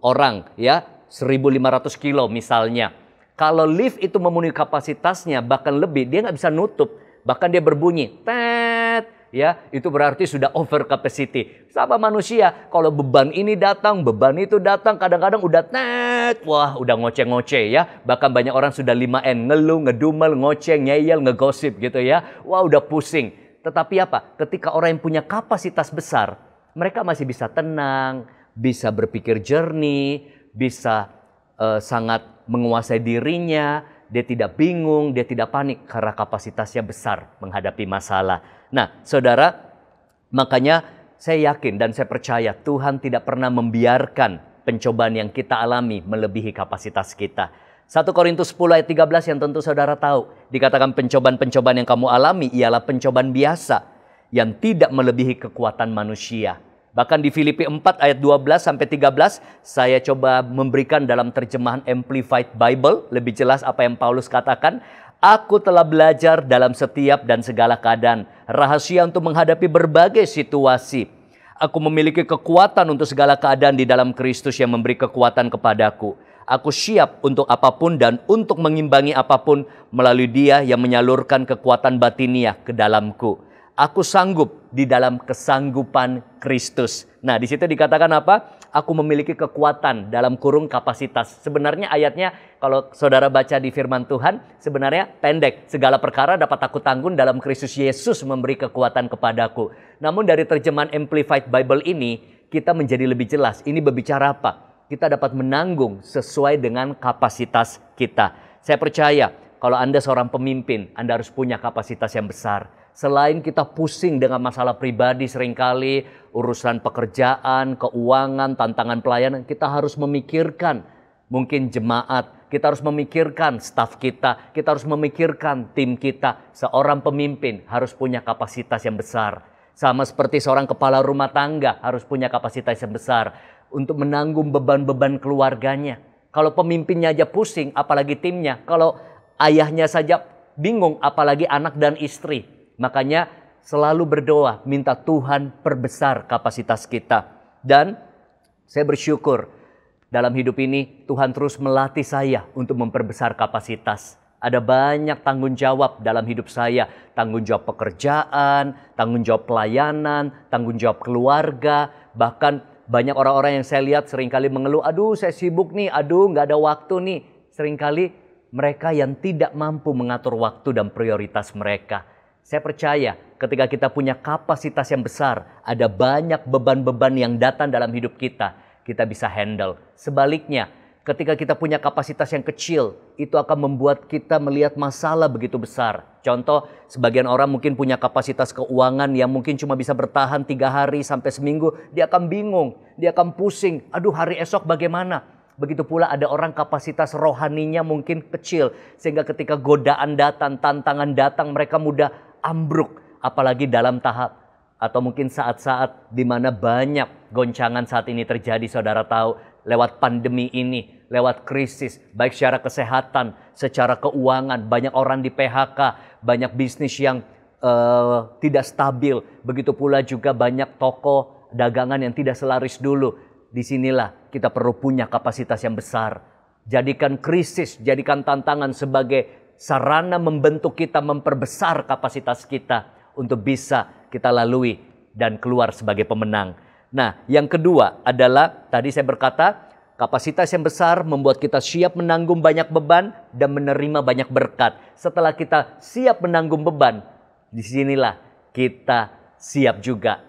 S6: orang, ya, 1.500 kilo misalnya. Kalau lift itu memenuhi kapasitasnya bahkan lebih, dia nggak bisa nutup, bahkan dia berbunyi, tet, ya, itu berarti sudah over capacity. Sama manusia, kalau beban ini datang, beban itu datang, kadang-kadang udah tet, wah udah ngoceh-ngoceh ya. Bahkan banyak orang sudah 5N, ngeluh, ngedumel, ngoceh, ngeyel, ngegosip gitu ya. Wah udah pusing. Tetapi apa? Ketika orang yang punya kapasitas besar, mereka masih bisa tenang, bisa berpikir jernih, bisa sangat menguasai dirinya, dia tidak bingung, dia tidak panik karena kapasitasnya besar menghadapi masalah. Nah, saudara, makanya saya yakin dan saya percaya Tuhan tidak pernah membiarkan pencobaan yang kita alami melebihi kapasitas kita. 1 Korintus 10 ayat 13 yang tentu saudara tahu. Dikatakan pencobaan-pencobaan yang kamu alami ialah pencobaan biasa yang tidak melebihi kekuatan manusia. Bahkan di Filipi 4 ayat 12 sampai 13 saya coba memberikan dalam terjemahan Amplified Bible. Lebih jelas apa yang Paulus katakan. Aku telah belajar dalam setiap dan segala keadaan, rahasia untuk menghadapi berbagai situasi. Aku memiliki kekuatan untuk segala keadaan di dalam Kristus yang memberi kekuatan kepadaku. Aku siap untuk apapun dan untuk mengimbangi apapun melalui Dia yang menyalurkan kekuatan batiniah ke dalamku. Aku sanggup di dalam kesanggupan Kristus. Nah, di situ dikatakan apa? Aku memiliki kekuatan dalam kurung kapasitas. Sebenarnya ayatnya kalau saudara baca di firman Tuhan sebenarnya pendek. Segala perkara dapat aku tanggung dalam Kristus Yesus memberi kekuatan kepadaku. Namun dari terjemahan Amplified Bible ini kita menjadi lebih jelas. Ini berbicara apa? Kita dapat menanggung sesuai dengan kapasitas kita. Saya percaya kalau Anda seorang pemimpin, Anda harus punya kapasitas yang besar. Selain kita pusing dengan masalah pribadi seringkali, urusan pekerjaan, keuangan, tantangan pelayanan, kita harus memikirkan mungkin jemaat, kita harus memikirkan staf kita harus memikirkan tim kita. Seorang pemimpin harus punya kapasitas yang besar. Sama seperti seorang kepala rumah tangga harus punya kapasitas yang besar untuk menanggung beban-beban keluarganya. Kalau pemimpinnya aja pusing, apalagi timnya. Kalau ayahnya saja bingung, apalagi anak dan istri. Makanya selalu berdoa, minta Tuhan perbesar kapasitas kita. Dan saya bersyukur dalam hidup ini Tuhan terus melatih saya untuk memperbesar kapasitas. Ada banyak tanggung jawab dalam hidup saya. Tanggung jawab pekerjaan, tanggung jawab pelayanan, tanggung jawab keluarga. Bahkan banyak orang-orang yang saya lihat seringkali mengeluh, aduh saya sibuk nih, aduh nggak ada waktu nih. Seringkali mereka yang tidak mampu mengatur waktu dan prioritas mereka. Saya percaya ketika kita punya kapasitas yang besar, ada banyak beban-beban yang datang dalam hidup kita bisa handle. Sebaliknya, ketika kita punya kapasitas yang kecil, itu akan membuat kita melihat masalah begitu besar. Contoh, sebagian orang mungkin punya kapasitas keuangan yang mungkin cuma bisa bertahan 3 hari sampai seminggu, dia akan bingung, dia akan pusing, aduh hari esok bagaimana? Begitu pula ada orang kapasitas rohaninya mungkin kecil, sehingga ketika godaan datang, tantangan datang, mereka mudah ambruk, apalagi dalam tahap atau mungkin saat-saat di mana banyak goncangan saat ini terjadi. Saudara tahu, lewat pandemi ini, lewat krisis, baik secara kesehatan, secara keuangan, banyak orang di PHK, banyak bisnis yang tidak stabil. Begitu pula juga banyak toko dagangan yang tidak selaris dulu. Disinilah kita perlu punya kapasitas yang besar. Jadikan krisis, jadikan tantangan sebagai sarana membentuk kita, memperbesar kapasitas kita untuk bisa kita lalui dan keluar sebagai pemenang. Nah, yang kedua adalah tadi saya berkata kapasitas yang besar membuat kita siap menanggung banyak beban dan menerima banyak berkat. Setelah kita siap menanggung beban, disinilah kita siap juga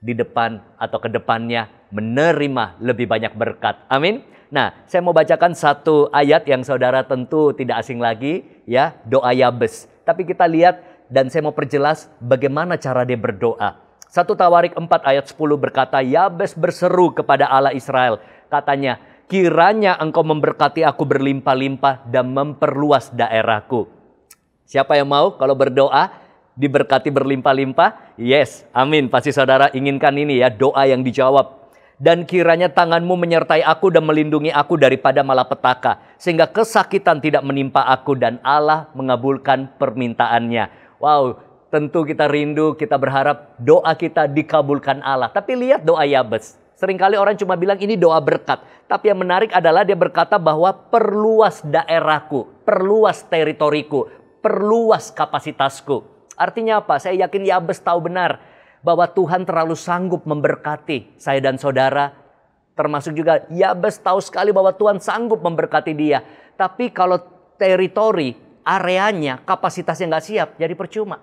S6: di depan atau ke depannya menerima lebih banyak berkat. Amin. Nah, saya mau bacakan satu ayat yang saudara tentu tidak asing lagi, ya, doa Yabes. Tapi kita lihat dan saya mau perjelas bagaimana cara dia berdoa. 1 Tawarik 4 ayat 10 berkata, Yabes berseru kepada Allah Israel. Katanya, kiranya engkau memberkati aku berlimpah-limpah dan memperluas daerahku. Siapa yang mau kalau berdoa diberkati berlimpah-limpah? Yes, amin. Pasti saudara inginkan ini ya, doa yang dijawab. Dan kiranya tanganmu menyertai aku dan melindungi aku daripada malapetaka, sehingga kesakitan tidak menimpa aku, dan Allah mengabulkan permintaannya. Wow, tentu kita rindu, kita berharap doa kita dikabulkan Allah. Tapi lihat doa Yabes. Seringkali orang cuma bilang ini doa berkat. Tapi yang menarik adalah dia berkata bahwa perluas daerahku, perluas teritoriku, perluas kapasitasku. Artinya apa? Saya yakin Yabes tahu benar bahwa Tuhan terlalu sanggup memberkati saya dan saudara. Termasuk juga Yabes tahu sekali bahwa Tuhan sanggup memberkati dia. Tapi kalau teritori, areanya, kapasitasnya nggak siap, jadi percuma.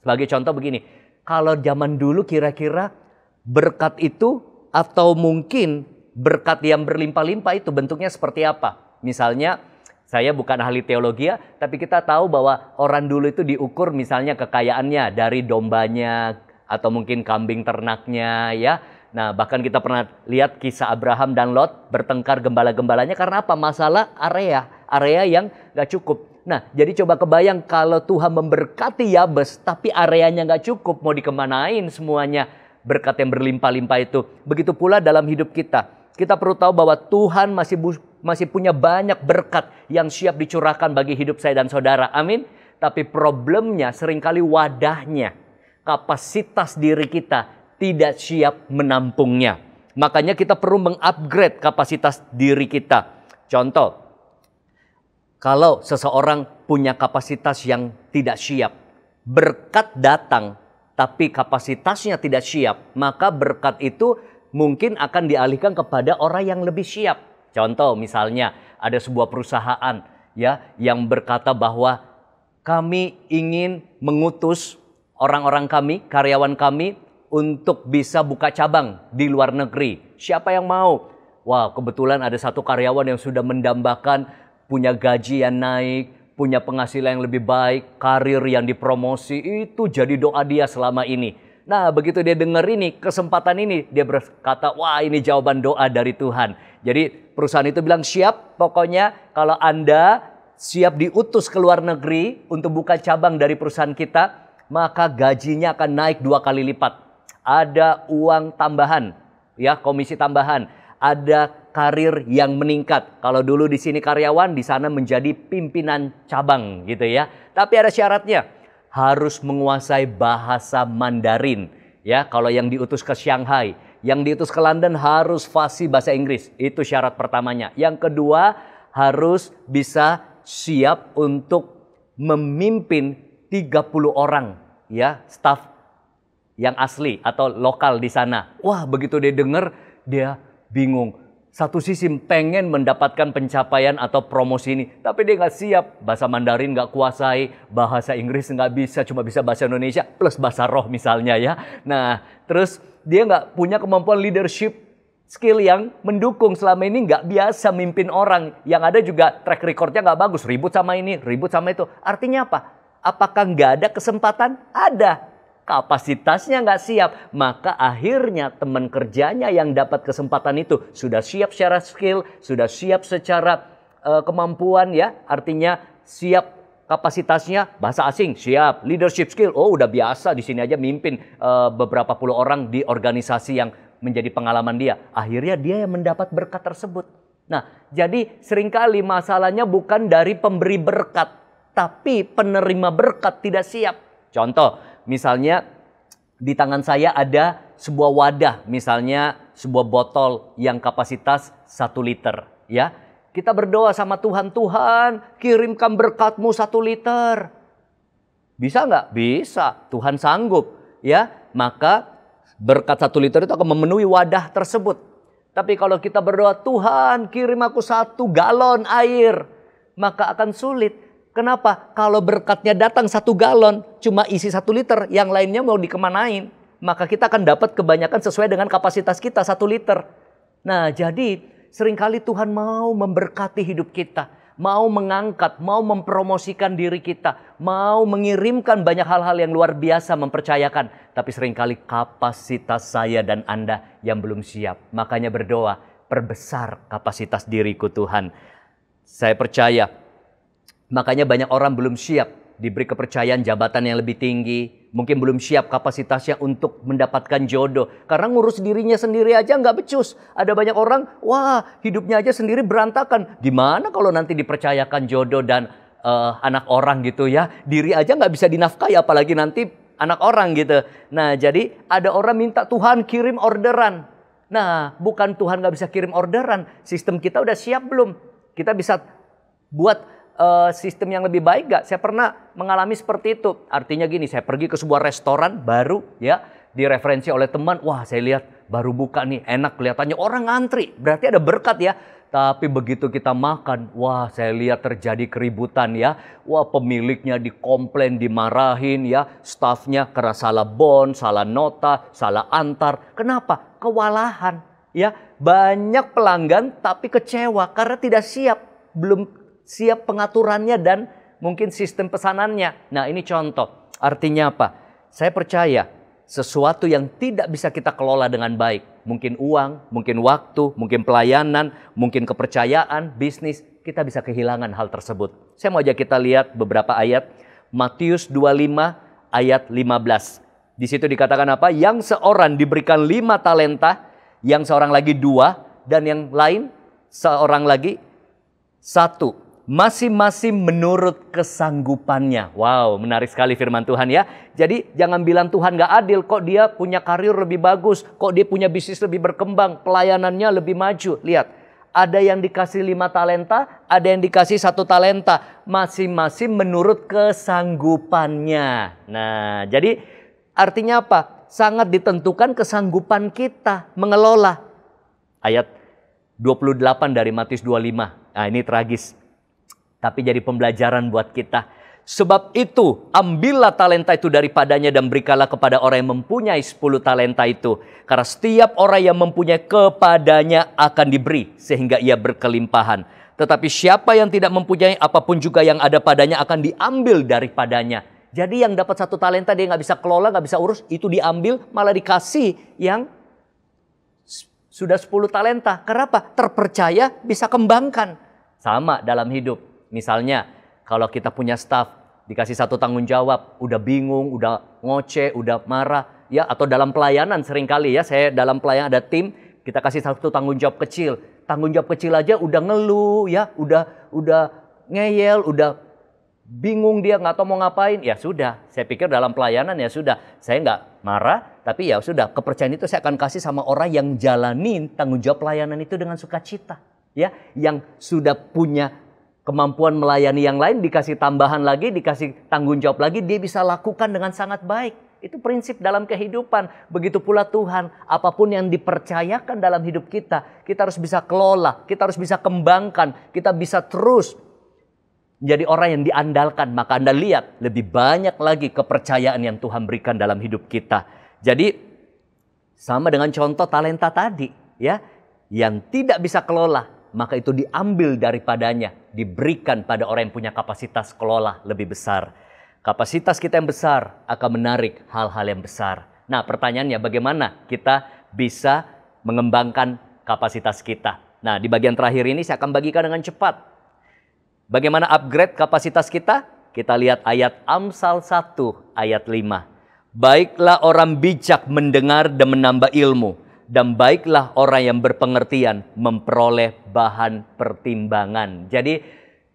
S6: Sebagai contoh begini, kalau zaman dulu kira-kira berkat itu atau mungkin berkat yang berlimpah-limpah itu bentuknya seperti apa? Misalnya, saya bukan ahli teologi ya, tapi kita tahu bahwa orang dulu itu diukur misalnya kekayaannya dari dombanya atau mungkin kambing ternaknya ya. Nah, bahkan kita pernah lihat kisah Abraham dan Lot bertengkar gembala-gembalanya karena apa? Masalah area yang gak cukup. Nah, jadi coba kebayang kalau Tuhan memberkati Yabes, tapi areanya nggak cukup, mau dikemanain semuanya berkat yang berlimpah-limpah itu. Begitu pula dalam hidup kita. Kita perlu tahu bahwa Tuhan masih punya banyak berkat yang siap dicurahkan bagi hidup saya dan saudara. Amin. Tapi problemnya seringkali wadahnya, kapasitas diri kita tidak siap menampungnya. Makanya kita perlu mengupgrade kapasitas diri kita. Contoh, kalau seseorang punya kapasitas yang tidak siap, berkat datang tapi kapasitasnya tidak siap, maka berkat itu mungkin akan dialihkan kepada orang yang lebih siap. Contoh misalnya ada sebuah perusahaan ya yang berkata bahwa kami ingin mengutus orang-orang kami, karyawan kami untuk bisa buka cabang di luar negeri. Siapa yang mau? Wah, kebetulan ada satu karyawan yang sudah mendambakan punya gaji yang naik, punya penghasilan yang lebih baik, karir yang dipromosi, itu jadi doa dia selama ini. Nah, begitu dia dengar ini, kesempatan ini, dia berkata, wah ini jawaban doa dari Tuhan. Jadi perusahaan itu bilang, siap pokoknya kalau Anda siap diutus ke luar negeri untuk buka cabang dari perusahaan kita, maka gajinya akan naik 2 kali lipat. Ada uang tambahan, ya komisi tambahan, ada karir yang meningkat. Kalau dulu di sini karyawan, di sana menjadi pimpinan cabang gitu ya. Tapi ada syaratnya, harus menguasai bahasa Mandarin. Ya, kalau yang diutus ke Shanghai, yang diutus ke London harus fasih bahasa Inggris. Itu syarat pertamanya. Yang kedua, harus bisa siap untuk memimpin 30 orang ya, staf yang asli atau lokal di sana. Wah, begitu dia dengar, dia bingung. Satu sisi pengen mendapatkan pencapaian atau promosi ini, tapi dia nggak siap. Bahasa Mandarin nggak kuasai, bahasa Inggris nggak bisa, cuma bisa bahasa Indonesia plus bahasa roh misalnya ya. Nah, terus dia nggak punya kemampuan leadership skill yang mendukung. Selama ini nggak biasa mimpin orang. Yang ada juga track recordnya nggak bagus, ribut sama ini, ribut sama itu. Artinya apa? Apakah nggak ada kesempatan? Ada. Kapasitasnya nggak siap, maka akhirnya teman kerjanya yang dapat kesempatan itu sudah siap secara skill, sudah siap secara kemampuan ya, artinya siap kapasitasnya, bahasa asing siap, leadership skill, oh udah biasa di sini aja mimpin beberapa puluh orang di organisasi yang menjadi pengalaman dia. Akhirnya dia yang mendapat berkat tersebut. Nah, jadi seringkali masalahnya bukan dari pemberi berkat, tapi penerima berkat tidak siap. Contoh, misalnya di tangan saya ada sebuah wadah, misalnya sebuah botol yang kapasitas 1 liter. Ya, kita berdoa sama Tuhan, Tuhan kirimkan berkat-Mu 1 liter. Bisa nggak? Bisa, Tuhan sanggup. Ya, maka berkat 1 liter itu akan memenuhi wadah tersebut. Tapi kalau kita berdoa, Tuhan kirim aku 1 galon air, maka akan sulit. Kenapa? Kalau berkatnya datang 1 galon, cuma isi 1 liter, yang lainnya mau dikemanain. Maka kita akan dapat kebanyakan sesuai dengan kapasitas kita 1 liter. Nah, jadi seringkali Tuhan mau memberkati hidup kita. mau mengangkat, mau mempromosikan diri kita, mau mengirimkan banyak hal-hal yang luar biasa mempercayakan. Tapi seringkali kapasitas saya dan Anda yang belum siap. Makanya berdoa, perbesar kapasitas diriku Tuhan. Saya percaya, makanya banyak orang belum siap diberi kepercayaan jabatan yang lebih tinggi. Mungkin belum siap kapasitasnya untuk mendapatkan jodoh. Karena ngurus dirinya sendiri aja nggak becus. Ada banyak orang, wah hidupnya aja sendiri berantakan. Gimana kalau nanti dipercayakan jodoh dan anak orang gitu ya. Diri aja nggak bisa dinafkahi apalagi nanti anak orang gitu. Nah jadi ada orang minta Tuhan kirim orderan. Nah bukan Tuhan nggak bisa kirim orderan. Sistem kita udah siap belum? Kita bisa buat sistem yang lebih baik gak? Saya pernah mengalami seperti itu. Artinya gini, saya pergi ke sebuah restoran baru ya, direferensi oleh teman. Wah saya lihat baru buka nih, enak kelihatannya, orang ngantri. Berarti ada berkat ya. Tapi begitu kita makan, wah saya lihat terjadi keributan ya. Wah pemiliknya dikomplain, dimarahin ya. Stafnya karena salah bon, salah nota, salah antar. Kenapa? Kewalahan ya. Banyak pelanggan tapi kecewa karena tidak siap. Belum siap pengaturannya dan mungkin sistem pesanannya. Nah ini contoh. Artinya apa? Saya percaya sesuatu yang tidak bisa kita kelola dengan baik. Mungkin uang, mungkin waktu, mungkin pelayanan, mungkin kepercayaan, bisnis. Kita bisa kehilangan hal tersebut. Saya mau ajak kita lihat beberapa ayat. Matius 25 ayat 15. Di situ dikatakan apa? Yang seorang diberikan 5 talenta, yang seorang lagi 2, dan yang lain seorang lagi 1. Masing-masing menurut kesanggupannya. Wow, menarik sekali firman Tuhan ya. Jadi jangan bilang Tuhan gak adil, kok dia punya karir lebih bagus, kok dia punya bisnis lebih berkembang, pelayanannya lebih maju. Lihat, ada yang dikasih 5 talenta, ada yang dikasih 1 talenta. Masing-masing menurut kesanggupannya. Nah, jadi artinya apa? Sangat ditentukan kesanggupan kita mengelola. Ayat 28 dari Matius 25. Nah, ini tragis. Tapi jadi pembelajaran buat kita. Sebab itu, ambillah talenta itu daripadanya dan berikanlah kepada orang yang mempunyai 10 talenta itu. Karena setiap orang yang mempunyai kepadanya akan diberi, sehingga ia berkelimpahan. Tetapi siapa yang tidak mempunyai, apapun juga yang ada padanya akan diambil daripadanya. Jadi yang dapat 1 talenta dia nggak bisa kelola, nggak bisa urus, itu diambil, malah dikasih yang sudah 10 talenta. Kenapa? Terpercaya bisa kembangkan. Sama dalam hidup. Misalnya, kalau kita punya staff, dikasih 1 tanggung jawab, udah bingung, udah ngoceh, udah marah, ya, atau dalam pelayanan seringkali ya, saya dalam pelayanan ada tim, kita kasih 1 tanggung jawab kecil. Tanggung jawab kecil aja udah ngeluh, ya, udah ngeyel, udah bingung dia nggak tahu mau ngapain. Ya sudah, saya pikir dalam pelayanan ya sudah, saya nggak marah, tapi ya sudah, kepercayaan itu saya akan kasih sama orang yang jalanin tanggung jawab pelayanan itu dengan sukacita, ya, yang sudah punya kemampuan melayani yang lain, dikasih tambahan lagi, dikasih tanggung jawab lagi, dia bisa lakukan dengan sangat baik. Itu prinsip dalam kehidupan. Begitu pula Tuhan, apapun yang dipercayakan dalam hidup kita harus bisa kelola, kita harus bisa kembangkan, kita bisa terus menjadi orang yang diandalkan. Maka Anda lihat, lebih banyak lagi kepercayaan yang Tuhan berikan dalam hidup kita. Jadi, sama dengan contoh talenta tadi, ya, yang tidak bisa kelola, maka itu diambil daripadanya, diberikan pada orang yang punya kapasitas kelola lebih besar. Kapasitas kita yang besar akan menarik hal-hal yang besar. Nah pertanyaannya, bagaimana kita bisa mengembangkan kapasitas kita? Nah di bagian terakhir ini saya akan bagikan dengan cepat. Bagaimana upgrade kapasitas kita? Kita lihat ayat Amsal 1 ayat 5. Baiklah orang bijak mendengar dan menambah ilmu. Dan baiklah orang yang berpengertian memperoleh bahan pertimbangan. Jadi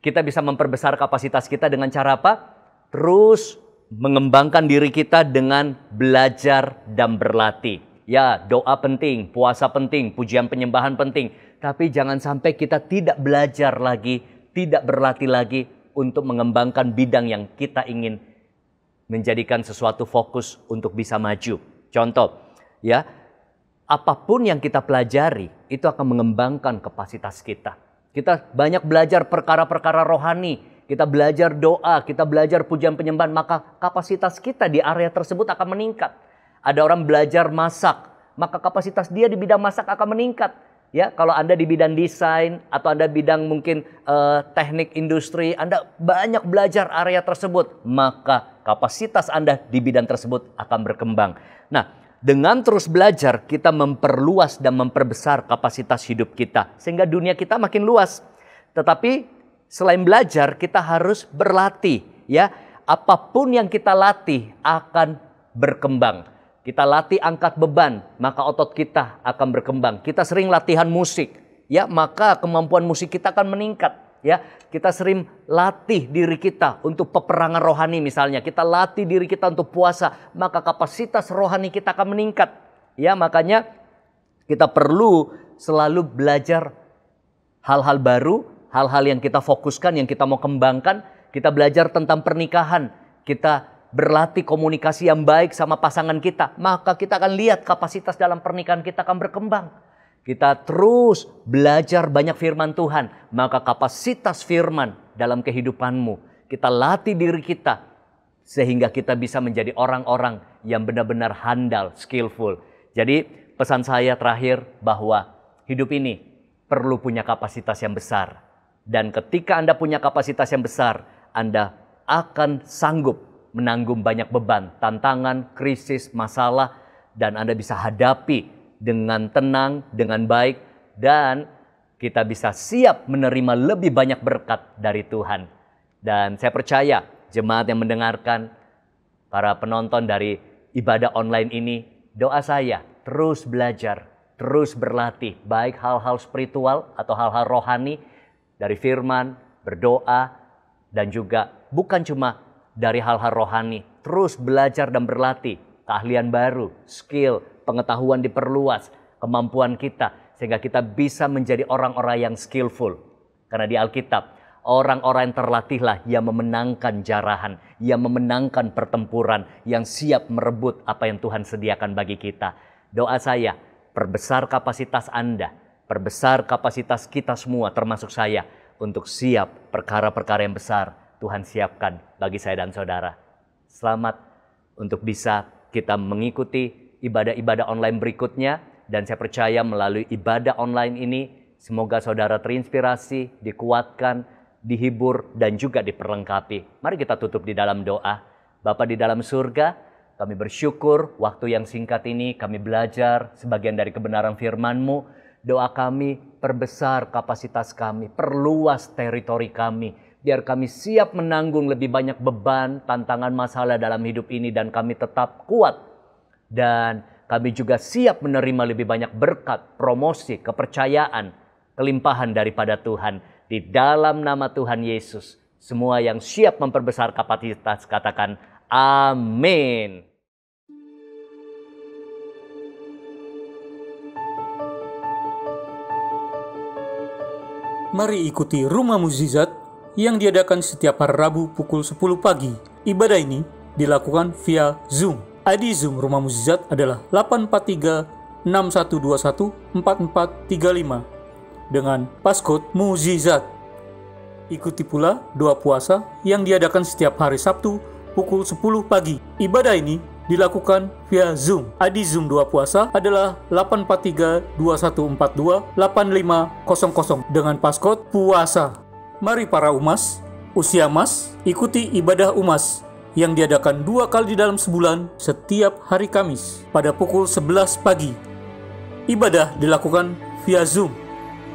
S6: kita bisa memperbesar kapasitas kita dengan cara apa? Terus mengembangkan diri kita dengan belajar dan berlatih. Ya, doa penting, puasa penting, pujian penyembahan penting. Tapi jangan sampai kita tidak belajar lagi, tidak berlatih lagi untuk mengembangkan bidang yang kita ingin menjadikan sesuatu fokus untuk bisa maju. Contoh, ya, apapun yang kita pelajari itu akan mengembangkan kapasitas kita. Kita banyak belajar perkara-perkara rohani, kita belajar doa, kita belajar pujian penyembahan, maka kapasitas kita di area tersebut akan meningkat. Ada orang belajar masak, maka kapasitas dia di bidang masak akan meningkat. Ya, kalau Anda di bidang desain atau Anda bidang mungkin teknik industri, Anda banyak belajar area tersebut, maka kapasitas Anda di bidang tersebut akan berkembang. Nah, dengan terus belajar kita memperluas dan memperbesar kapasitas hidup kita sehingga dunia kita makin luas. Tetapi selain belajar kita harus berlatih, ya. Apapun yang kita latih akan berkembang. Kita latih angkat beban, maka otot kita akan berkembang. Kita sering latihan musik, ya, maka kemampuan musik kita akan meningkat, ya. Kita sering latih diri kita untuk peperangan rohani misalnya. Kita latih diri kita untuk puasa, maka kapasitas rohani kita akan meningkat. Ya, makanya kita perlu selalu belajar hal-hal baru, hal-hal yang kita fokuskan, yang kita mau kembangkan. Kita belajar tentang pernikahan, kita berlatih komunikasi yang baik sama pasangan kita, maka kita akan lihat kapasitas dalam pernikahan kita akan berkembang. Kita terus belajar banyak firman Tuhan, maka kapasitas firman dalam kehidupanmu, kita latih diri kita sehingga kita bisa menjadi orang-orang yang benar-benar handal, skillful. Jadi pesan saya terakhir bahwa hidup ini perlu punya kapasitas yang besar. Dan ketika Anda punya kapasitas yang besar, Anda akan sanggup menanggung banyak beban, tantangan, krisis, masalah, dan Anda bisa hadapi dengan tenang, dengan baik, dan kita bisa siap menerima lebih banyak berkat dari Tuhan. Dan saya percaya jemaat yang mendengarkan, para penonton dari ibadah online ini, doa saya terus belajar, terus berlatih, baik hal-hal spiritual atau hal-hal rohani dari firman, berdoa, dan juga bukan cuma dari hal-hal rohani, terus belajar dan berlatih, keahlian baru, skill, pengetahuan diperluas, kemampuan kita, sehingga kita bisa menjadi orang-orang yang skillful. Karena di Alkitab, orang-orang yang terlatihlah yang memenangkan jarahan, yang memenangkan pertempuran, yang siap merebut apa yang Tuhan sediakan bagi kita. Doa saya, perbesar kapasitas Anda, perbesar kapasitas kita semua, termasuk saya, untuk siap perkara-perkara yang besar Tuhan siapkan bagi saya dan saudara. Selamat untuk bisa kita mengikuti ibadah-ibadah online berikutnya. Dan saya percaya melalui ibadah online ini, semoga saudara terinspirasi, dikuatkan, dihibur, dan juga diperlengkapi. Mari kita tutup di dalam doa. Bapa di dalam surga, kami bersyukur waktu yang singkat ini kami belajar sebagian dari kebenaran firman-Mu. Doa kami, perbesar kapasitas kami, perluas teritori kami. Biar kami siap menanggung lebih banyak beban, tantangan, masalah dalam hidup ini, dan kami tetap kuat. Dan kami juga siap menerima lebih banyak berkat, promosi, kepercayaan, kelimpahan daripada Tuhan. Di dalam nama Tuhan Yesus, semua yang siap memperbesar kapasitas katakan amin.
S7: Mari ikuti Rumah Mukjizat yang diadakan setiap hari Rabu pukul 10 pagi. Ibadah ini dilakukan via Zoom. ID Zoom Rumah Mukjizat adalah 843-6121-4435 dengan passcode Mukjizat. Ikuti pula doa puasa yang diadakan setiap hari Sabtu pukul 10 pagi. Ibadah ini dilakukan via Zoom. ID Zoom doa puasa adalah 843-2142-8500 dengan passcode puasa. Mari para umas, usia mas, ikuti ibadah umas yang diadakan 2 kali dalam sebulan setiap hari Kamis pada pukul 11 pagi. Ibadah dilakukan via Zoom.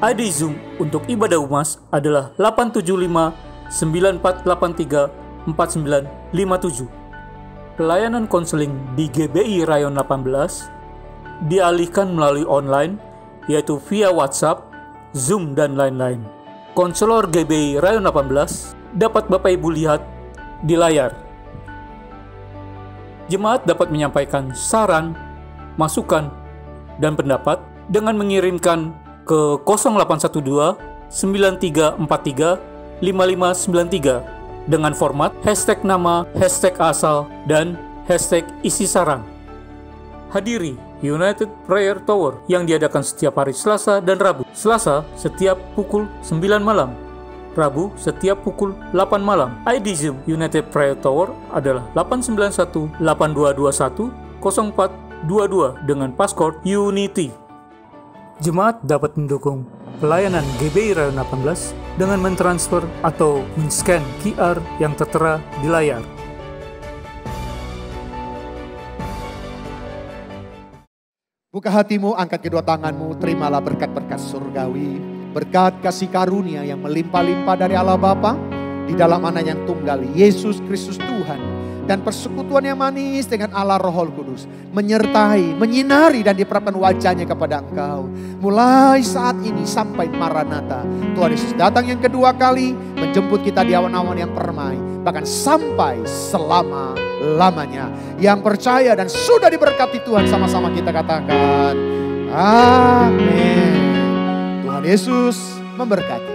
S7: ID Zoom untuk ibadah umas adalah 875-9483-4957. Pelayanan konseling di GBI Rayon 18 dialihkan melalui online, yaitu via WhatsApp, Zoom, dan lain-lain. Konselor GBI Rayon 18 dapat Bapak Ibu lihat di layar. Jemaat dapat menyampaikan saran, masukan, dan pendapat dengan mengirimkan ke 0812-9343-5593 dengan format hashtag nama, hashtag asal, dan hashtag isi saran. Hadiri United Prayer Tower yang diadakan setiap hari Selasa dan Rabu. Selasa setiap pukul 9 malam. Rabu setiap pukul 8 malam. ID Zoom United Prayer Tower adalah 891-8221-0422 dengan passcode Unity. Jemaat dapat mendukung pelayanan GBI Rayon 18 dengan mentransfer atau men-scan QR yang tertera di layar.
S8: Buka hatimu, angkat kedua tanganmu, terimalah berkat-berkat surgawi. Berkat kasih karunia yang melimpah-limpah dari Allah Bapa di dalam Anak yang tunggal, Yesus Kristus Tuhan. Dan persekutuan yang manis dengan Allah Roh Kudus menyertai, menyinari dan diperapkan wajahnya kepada engkau. Mulai saat ini sampai Maranatha. Tuhan Yesus datang yang kedua kali menjemput kita di awan-awan yang permai. Bahkan sampai selama-lamanya. Yang percaya dan sudah diberkati Tuhan, sama-sama kita katakan amin. Tuhan Yesus memberkati.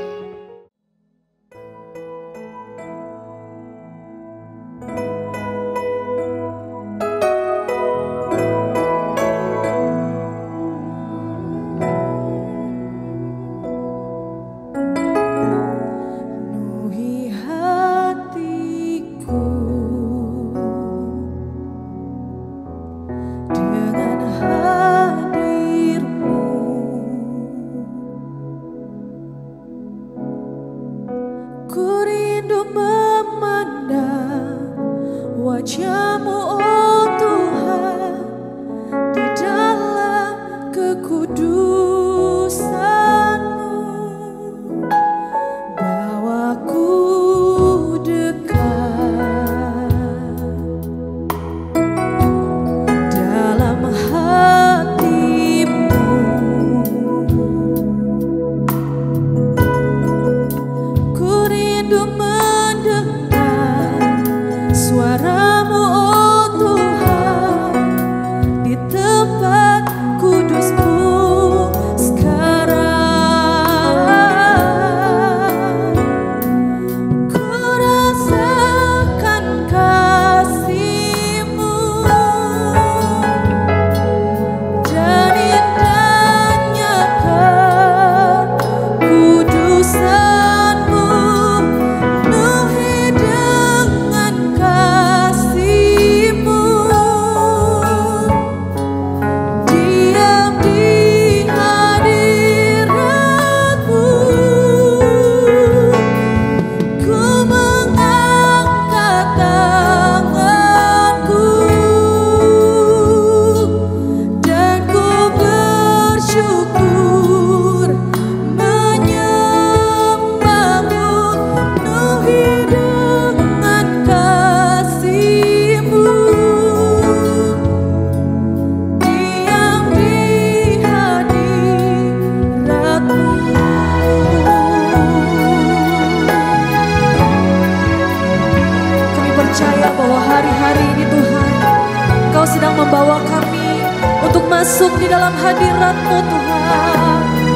S9: Engkau sedang membawa kami untuk masuk di dalam hadirat-Mu Tuhan.